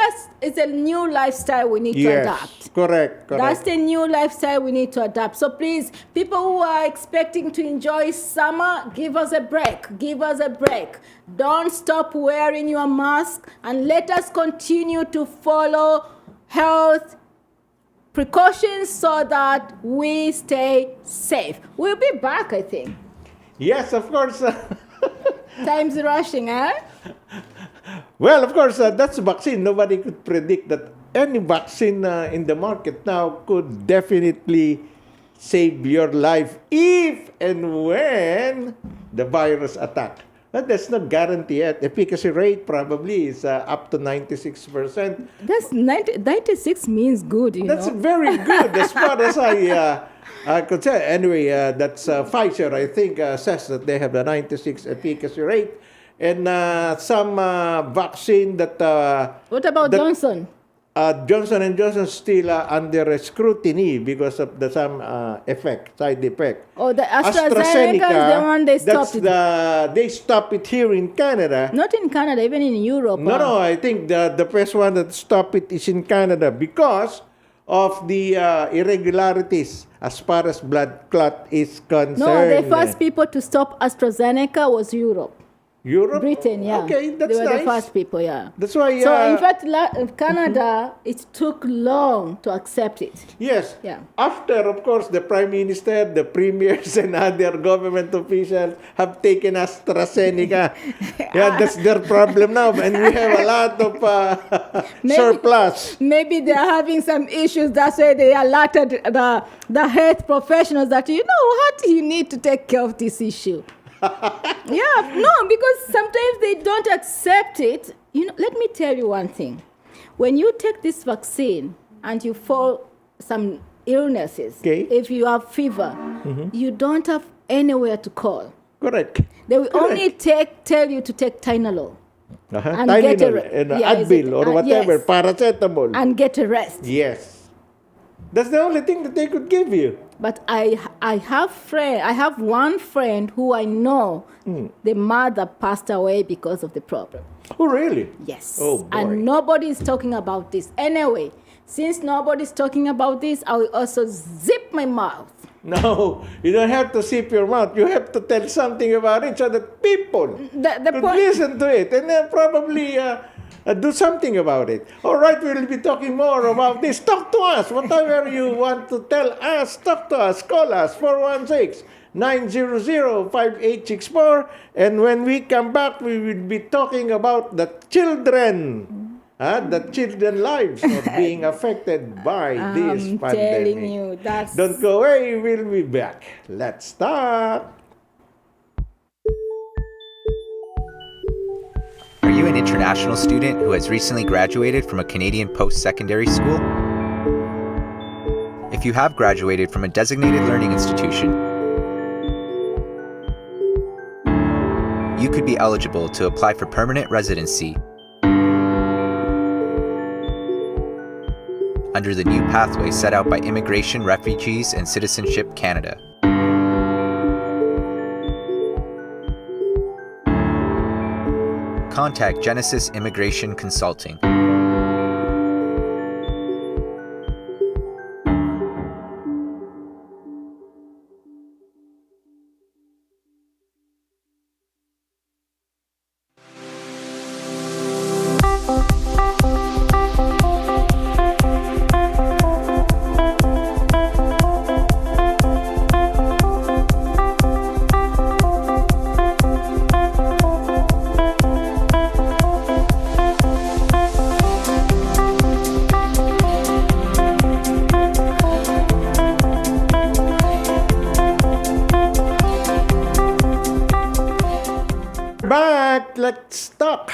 Speaker 3: it's a new lifestyle we need to
Speaker 2: Yes,
Speaker 3: adapt.
Speaker 2: correct.
Speaker 3: That's the new lifestyle we need to adapt. So please, people who are expecting to enjoy summer, give us a break. Give us a break. Don't stop wearing your mask, and let us continue to follow health precautions so that we stay safe. We'll be back, I think.
Speaker 2: Yes, of course.
Speaker 3: Time's rushing, eh?
Speaker 2: Well, of course, that's a vaccine. Nobody could predict that any vaccine in the market now could definitely save your life if and when the virus attack. But that's not guaranteed yet. Efficacy rate probably is up to 96%.
Speaker 3: That's 96 means good,
Speaker 2: That's very good as far as I could say. Anyway, that's Pfizer, I think, says that they have a 96 efficacy rate. And some vaccine that...
Speaker 3: What about Johnson?
Speaker 2: Johnson & Johnson still under scrutiny because of some side effect.
Speaker 3: Oh, the AstraZeneca is the one they stopped.
Speaker 2: They stopped it here in Canada.
Speaker 3: Not in Canada, even in Europe.
Speaker 2: No, I think the first one that stopped it is in Canada because of the irregularities as far as blood clot is concerned.
Speaker 3: No, the first people to stop AstraZeneca was Europe.
Speaker 2: Europe?
Speaker 3: Britain, yeah.
Speaker 2: Okay, that's
Speaker 3: they were
Speaker 2: nice.
Speaker 3: the first people, yeah.
Speaker 2: That's why...
Speaker 3: So, in fact, Canada, it took long to accept it.
Speaker 2: Yes.
Speaker 3: Yeah.
Speaker 2: After, of course, the Prime Minister, the premiers, and other government officials have taken AstraZeneca. Yeah, that's their problem now. And we have a lot of surplus.
Speaker 3: Maybe they're having some issues. That's why they alerted the health professionals that, what you need to take care of this issue. Yeah, no, because sometimes they don't accept it. Let me tell you one thing. When you take this vaccine and you fall some illnesses,
Speaker 2: Okay.
Speaker 3: if you have fever, you don't have anywhere to call.
Speaker 2: Correct.
Speaker 3: They will only tell you to take Tylenol and
Speaker 2: Tylenol
Speaker 3: get
Speaker 2: and
Speaker 3: yeah,
Speaker 2: Advil or whatever,
Speaker 3: yes,
Speaker 2: paracetamol.
Speaker 3: and get a rest.
Speaker 2: Yes. That's the only thing that they could give you.
Speaker 3: But I have one friend who I know the mother passed away because of the problem.
Speaker 2: Oh, really?
Speaker 3: Yes.
Speaker 2: Oh, boy.
Speaker 3: And nobody is talking about this. Anyway, since nobody's talking about this, I will also zip my mouth.
Speaker 2: No, you don't have to zip your mouth. You have to tell something about it so that people could listen to it and then probably do something about it. All right, we'll be talking more about this. Talk to us. Whatever you want to tell us, talk to us. Call us, 416-900-5864. And when we come back, we will be talking about the children. The children lives are being affected by this
Speaker 3: I'm
Speaker 2: pandemic.
Speaker 3: telling you, that's...
Speaker 2: Don't go away, we'll be back. Let's talk.
Speaker 4: Are you an international student who has recently graduated from a Canadian post-secondary school? If you have graduated from a designated learning institution, you could be eligible to apply for permanent residency under the new pathway set out by Immigration, Refugees, and Citizenship Canada. Contact Genesis Immigration Consulting.
Speaker 2: But let's talk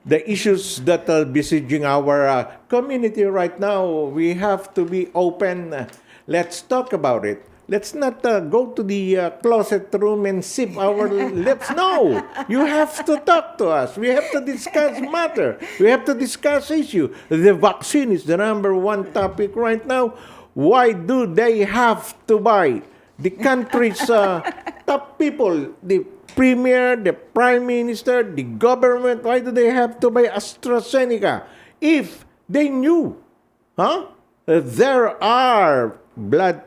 Speaker 2: the issues that are besieging our community right now. We have to be open. Let's talk about it. Let's not go to the closet room and sip our lips. No, you have to talk to us. We have to discuss matter. We have to discuss issue. The vaccine is the number one topic right now. Why do they have to buy? The country's top people, the premier, the prime minister, the government, why do they have to buy AstraZeneca? If they knew, there are blood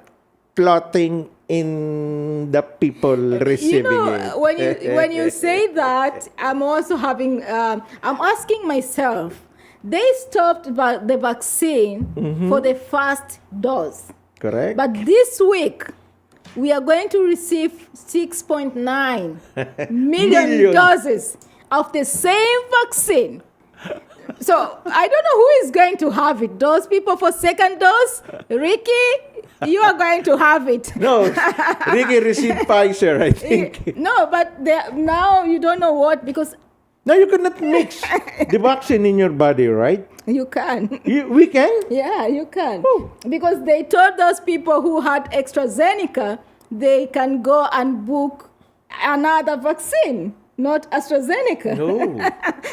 Speaker 2: clotting in the people receiving it.
Speaker 3: When you say that, I'm also having, I'm asking myself, they stopped the vaccine for the first dose.
Speaker 2: Correct.
Speaker 3: But this week, we are going to receive 6.9 million doses of the same vaccine. So I don't know who is going to have it. Those people for second dose, Ricky, you are going to have it.
Speaker 2: No, Ricky received Pfizer, I think.
Speaker 3: No, but now you don't know what, because
Speaker 2: Now you cannot mix the vaccine in your body, right?
Speaker 3: you can.
Speaker 2: We can?
Speaker 3: Yeah, you can.
Speaker 2: Oh.
Speaker 3: Because they told those people who had AstraZeneca, they can go and book another vaccine, not AstraZeneca.
Speaker 2: No.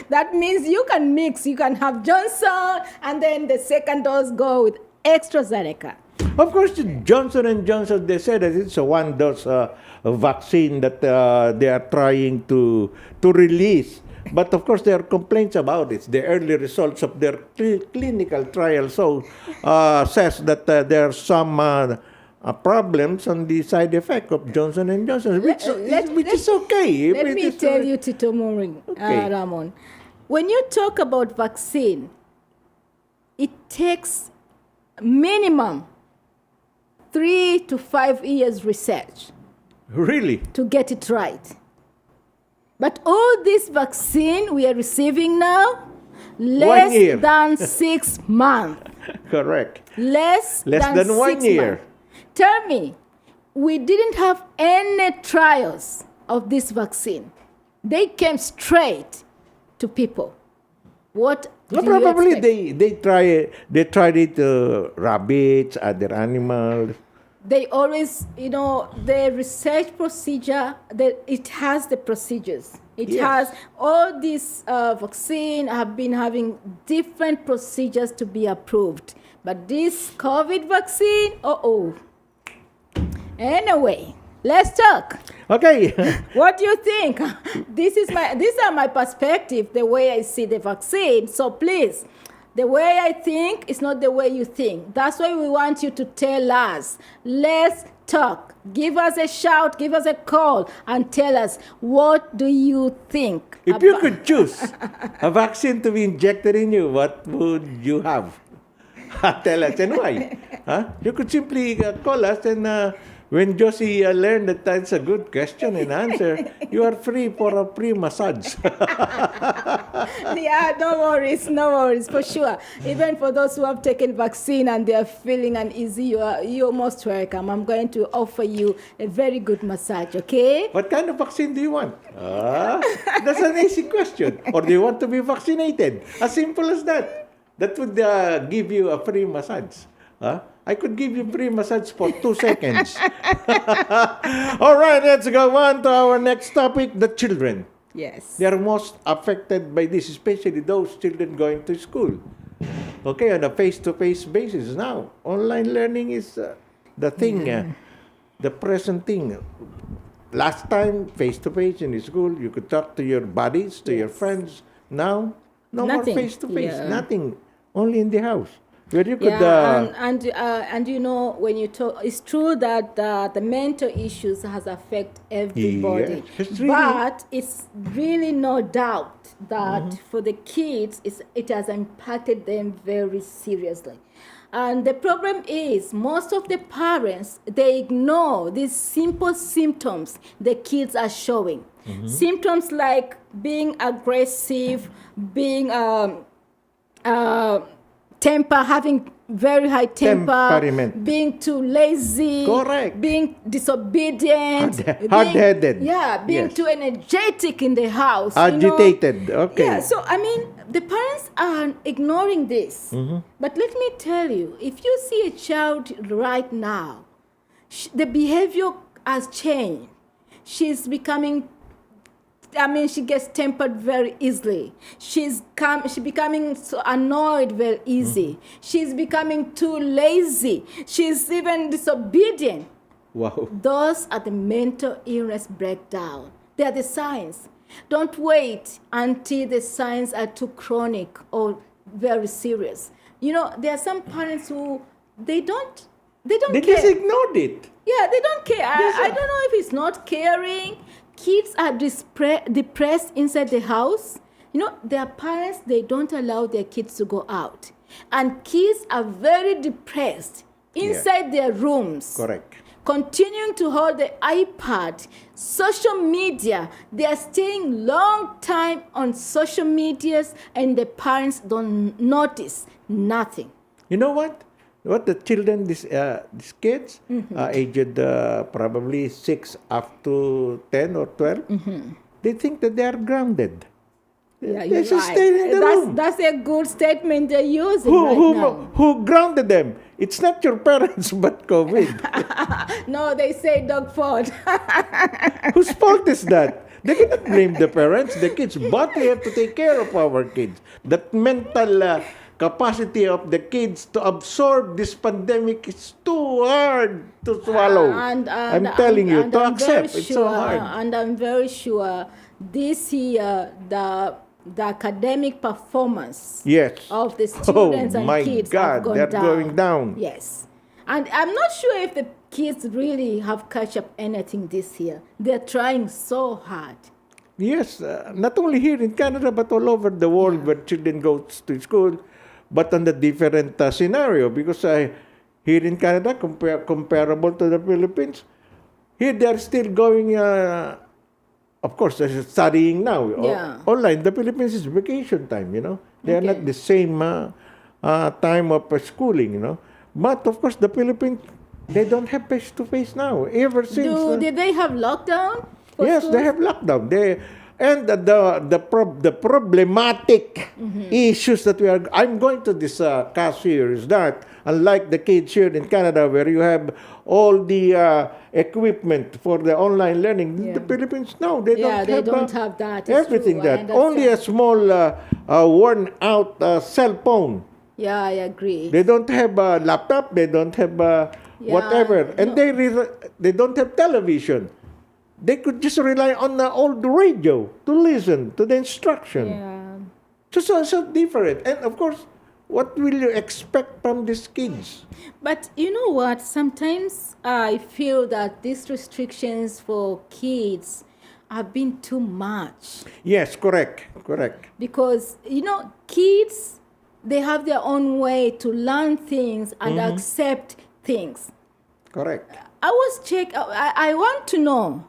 Speaker 3: That means you can mix. You can have Johnson, and then the second dose go with AstraZeneca.
Speaker 2: Of course, Johnson & Johnson, they said that it's a one-dose vaccine that they are trying to release. But of course, there are complaints about it. The early results of their clinical trial says that there are some problems on the side effect of Johnson & Johnson, which is okay.
Speaker 3: Let me tell you, Tito Moring,
Speaker 2: Okay.
Speaker 3: Ramon, when you talk about vaccine, it takes minimum 3 to 5 years research
Speaker 2: Really?
Speaker 3: to get it right. But all this vaccine we are receiving now,
Speaker 2: 1
Speaker 3: less
Speaker 2: year.
Speaker 3: than 6 months.
Speaker 2: Correct.
Speaker 3: Less
Speaker 2: than 1
Speaker 3: 6
Speaker 2: year.
Speaker 3: months. Tell me, we didn't have any trials of this vaccine. They came straight to people. What
Speaker 2: No,
Speaker 3: do you
Speaker 2: probably
Speaker 3: expect?
Speaker 2: they tried it rabbits, other animals.
Speaker 3: They always, the research procedure, it has the procedures. It
Speaker 2: Yes.
Speaker 3: has all these vaccine have been having different procedures to be approved. But this COVID vaccine, Anyway, let's talk.
Speaker 2: Okay.
Speaker 3: What do you think? These are my perspective, the way I see the vaccine. So please, the way I think is not the way you think. That's why we want you to tell us. Let's talk. Give us a shout, give us a call, and tell us, what do you think?
Speaker 2: If you could choose a vaccine to be injected in you, what would you have? Tell us and why. You could simply call us, and when Josie learned that that's a good question and answer, you are free for a free massage.
Speaker 3: Yeah, no worries, for sure. Even for those who have taken vaccine and they are feeling uneasy, you're most welcome. I'm going to offer you a very good massage, okay?
Speaker 2: What kind of vaccine do you want? That's an easy question. Or do you want to be vaccinated? As simple as that. That would give you a free massage. I could give you free massage for 2 seconds. All right, let's go on to our next topic, the children.
Speaker 3: Yes.
Speaker 2: They are most affected by this, especially those children going to school. Okay, on a face-to-face basis now. Online learning is the thing, the present thing. Last time, face-to-face in school, you could talk to your buddies, to your friends. Now, no
Speaker 3: Nothing.
Speaker 2: more face-to-face,
Speaker 3: Yeah.
Speaker 2: nothing. Only in the house. Where you could...
Speaker 3: and when you talk, it's true that the mental issues has affect everybody.
Speaker 2: Yes, it's really-
Speaker 3: But it's really no doubt that for the kids, it has impacted them very seriously. And the problem is, most of the parents, they ignore these simple symptoms the kids are showing. Symptoms like being aggressive, being having very high temper,
Speaker 2: Temperament.
Speaker 3: being too lazy,
Speaker 2: Correct.
Speaker 3: being disobedient,
Speaker 2: Hard-headed.
Speaker 3: being
Speaker 2: Yes.
Speaker 3: too energetic in the house,
Speaker 2: Agitated. Okay.
Speaker 3: Yeah, so I mean, the parents are ignoring this.
Speaker 2: Mm-hmm.
Speaker 3: But let me tell you, if you see a child right now, the behavior has changed. She's becoming, she gets tempered very easily. She's becoming so annoyed very easy. She's becoming too lazy. She's even disobedient.
Speaker 2: Wow.
Speaker 3: Those are the mental illness breakdown. They are the signs. Don't wait until the signs are too chronic or very serious. There are some parents who they don't
Speaker 2: They
Speaker 3: care.
Speaker 2: just ignored it.
Speaker 3: Yeah, they don't care. I don't know if it's not caring. Kids are depressed inside the house. Their parents, they don't allow their kids to go out. And kids are very depressed inside their rooms.
Speaker 2: Correct.
Speaker 3: Continuing to hold the iPad, social media. They are staying long time on social medias and the parents don't notice nothing.
Speaker 2: You know what? What the children, these kids, aged probably 6 up to 10 or 12, they think that they are grounded.
Speaker 3: Yeah,
Speaker 2: They
Speaker 3: you're
Speaker 2: should stay in the
Speaker 3: right.
Speaker 2: room.
Speaker 3: That's a good statement they're using right now.
Speaker 2: Who grounded them? It's not your parents, but COVID.
Speaker 3: No, they say dog fault.
Speaker 2: Whose fault is that? They cannot blame the parents, the kids, but we have to take care of our kids. That mental capacity of the kids to absorb this pandemic is too hard to swallow. I'm telling you, to accept. It's so hard.
Speaker 3: And I'm very sure this year, the academic performance of the students and kids have gone
Speaker 2: they're
Speaker 3: down.
Speaker 2: going down.
Speaker 3: Yes. And I'm not sure if the kids really have catch up anything this year. They're trying so hard.
Speaker 2: Yes, not only here in Canada, but all over the world where children go to school, but on the different scenario. Because here in Canada, comparable to the Philippines, here they're still going, of course, they're studying now. Online, the Philippines is vacation time, They are not the same time of schooling, But, of course, the Philippines, they don't have face-to-face now. Ever since...
Speaker 3: Did they have lockdown?
Speaker 2: Yes,
Speaker 3: schools?
Speaker 2: they have lockdown. The problematic issues that I'm going to discuss here is that, unlike the kids here in Canada, where you have all the equipment for the online learning, the Philippines, no, they don't have
Speaker 3: that. It's
Speaker 2: everything
Speaker 3: true.
Speaker 2: that. Only a small, worn-out cell phone.
Speaker 3: Yeah, I agree.
Speaker 2: They don't have a laptop. They don't have whatever, and they don't have television. They could just rely on the old radio to listen to the instruction.
Speaker 3: Yeah.
Speaker 2: So different. And of course, what will you expect from these kids?
Speaker 3: But you know what? Sometimes I feel that these restrictions for kids have been too much.
Speaker 2: Yes, correct.
Speaker 3: Because, kids, they have their own way to learn things and accept things.
Speaker 2: Correct.
Speaker 3: I want to know,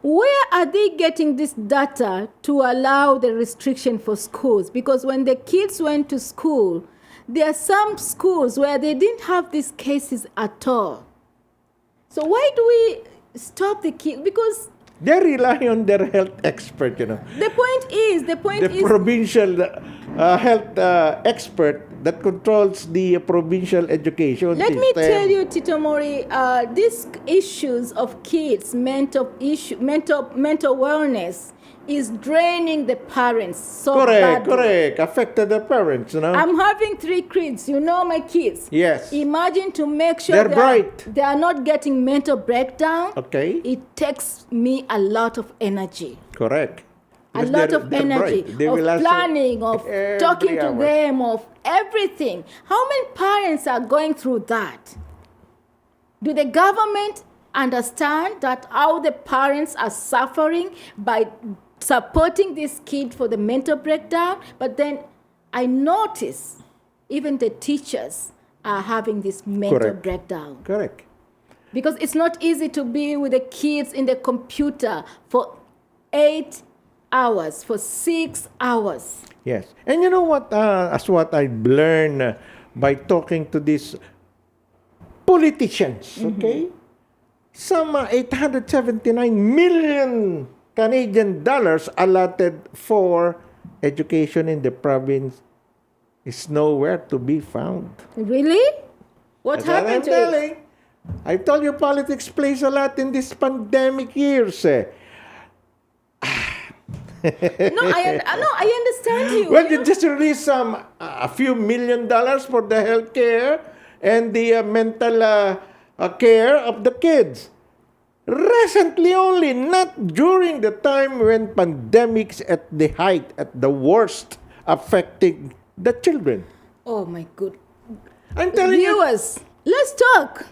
Speaker 3: where are they getting this data to allow the restriction for schools? Because when the kids went to school, there are some schools where they didn't have these cases at all. So why do we stop the kids? Because
Speaker 2: they rely on their health expert,
Speaker 3: The point is...
Speaker 2: The provincial health expert that controls the provincial education
Speaker 3: Let
Speaker 2: system.
Speaker 3: me tell you, Tito Mori, these issues of kids' mental wellness is draining the parents so badly.
Speaker 2: Correct. Affected the parents,
Speaker 3: I'm having 3 kids. My kids.
Speaker 2: Yes.
Speaker 3: Imagine to make sure
Speaker 2: They're bright.
Speaker 3: they are not getting mental breakdown.
Speaker 2: Okay.
Speaker 3: It takes me a lot of energy.
Speaker 2: Correct.
Speaker 3: A
Speaker 2: Because
Speaker 3: lot of
Speaker 2: they're
Speaker 3: energy,
Speaker 2: bright. They
Speaker 3: of
Speaker 2: will answer
Speaker 3: planning, of talking to
Speaker 2: hour.
Speaker 3: them, of everything. How many parents are going through that? Do the government understand that how the parents are suffering by supporting this kid for the mental breakdown? But then I notice even the teachers are having this mental breakdown.
Speaker 2: Correct.
Speaker 3: Because it's not easy to be with the kids in the computer for 8 hours, for 6 hours.
Speaker 2: Yes. And you know what? As what I've learned by talking to these politicians, okay? Some 879 million Canadian dollars allotted for education in the province is nowhere to be found.
Speaker 3: Really? What
Speaker 2: That's what
Speaker 3: happened
Speaker 2: I'm
Speaker 3: to it?
Speaker 2: telling. I told you politics plays a lot in these pandemic years.
Speaker 3: No, I understand you.
Speaker 2: Well, you just released a few $1 million for the health care and the mental care of the kids. Recently only, not during the time when pandemics at the height, at the worst, affecting the children.
Speaker 3: Oh my good.
Speaker 2: I'm telling you.
Speaker 3: Viewers, let's talk.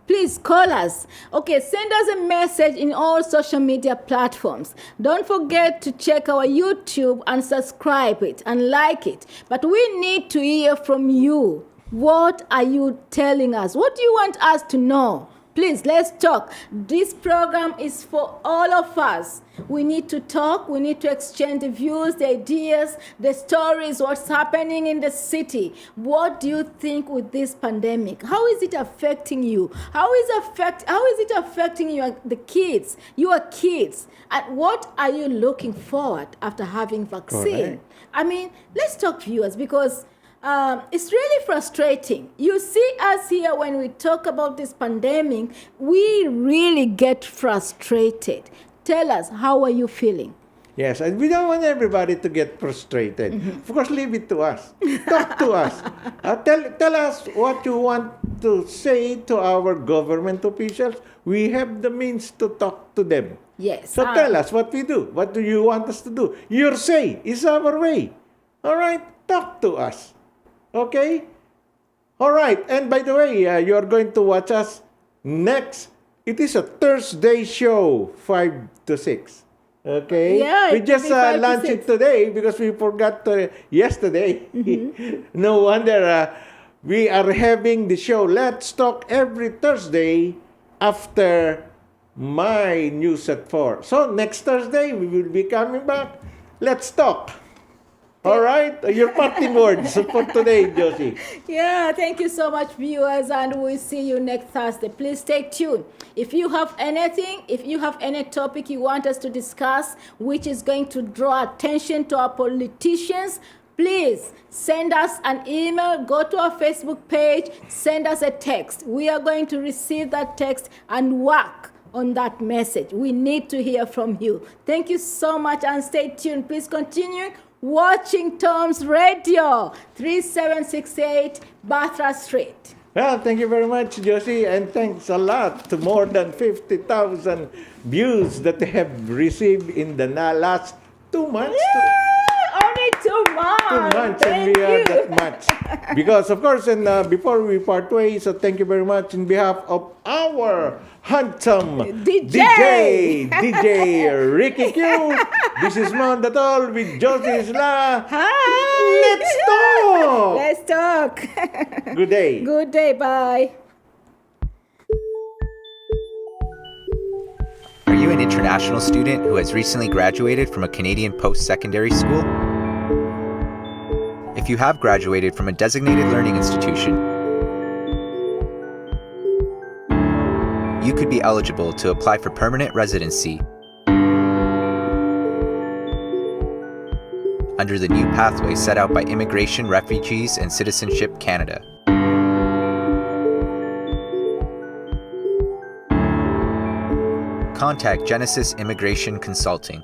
Speaker 3: Please call us. Okay, send us a message in all social media platforms. Don't forget to check our YouTube and subscribe it and like it. But we need to hear from you. What are you telling us? What do you want us to know? Please, let's talk. This program is for all of us. We need to talk. We need to exchange the views, the ideas, the stories, what's happening in the city. What do you think with this pandemic? How is it affecting you? How is it affecting the kids, your kids? And what are you looking forward after having vaccine?
Speaker 2: Correct.
Speaker 3: I mean, let's talk, viewers, because it's really frustrating. You see us here when we talk about this pandemic, we really get frustrated. Tell us, how are you feeling?
Speaker 2: Yes, and we don't want everybody to get frustrated. Of course, leave it to us. Talk to us. Tell us what you want to say to our government officials. We have the means to talk to them.
Speaker 3: Yes.
Speaker 2: So tell us what we do. What do you want us to do? Your say is our way. All right? Talk to us. Okay? All right. And by the way, you are going to watch us next. It is a Thursday show, 5 to 6. Okay?
Speaker 3: Yeah,
Speaker 2: we
Speaker 3: it
Speaker 2: just
Speaker 3: will be 5 to
Speaker 2: launched
Speaker 3: 6.
Speaker 2: it today because we forgot yesterday. No wonder we are having the show Let's Talk every Thursday after my news at 4. So next Thursday, we will be coming back. Let's talk. All right? Your parting words for today, Josie.
Speaker 3: Yeah, thank you so much, viewers, and we'll see you next Thursday. Please stay tuned. If you have any topic you want us to discuss, which is going to draw attention to our politicians, please send us an email, go to our Facebook page, send us a text. We are going to receive that text and work on that message. We need to hear from you. Thank you so much, and stay tuned. Please continue watching Tom's Radio, 3768 Bathurst Street.
Speaker 2: Well, thank you very much, Josie, and thanks a lot to more than 50,000 views that they have received in the last 2 months.
Speaker 3: Only 2 months.
Speaker 2: 2 months, and
Speaker 3: Thank
Speaker 2: we are
Speaker 3: you.
Speaker 2: that much. Because, of course, and before we part ways, so thank you very much in behalf of our handsome
Speaker 3: DJ.
Speaker 2: DJ Ricky Q. This is Mount Datol with Josie Isla.
Speaker 3: Hi.
Speaker 2: Let's talk.
Speaker 3: Let's talk.
Speaker 2: Good day.
Speaker 3: Good day. Bye.
Speaker 4: Are you an international student who has recently graduated from a Canadian post-secondary school? If you have graduated from a designated learning institution, you could be eligible to apply for permanent residency under the new pathway set out by Immigration, Refugees, and Citizenship Canada. Contact Genesis Immigration Consulting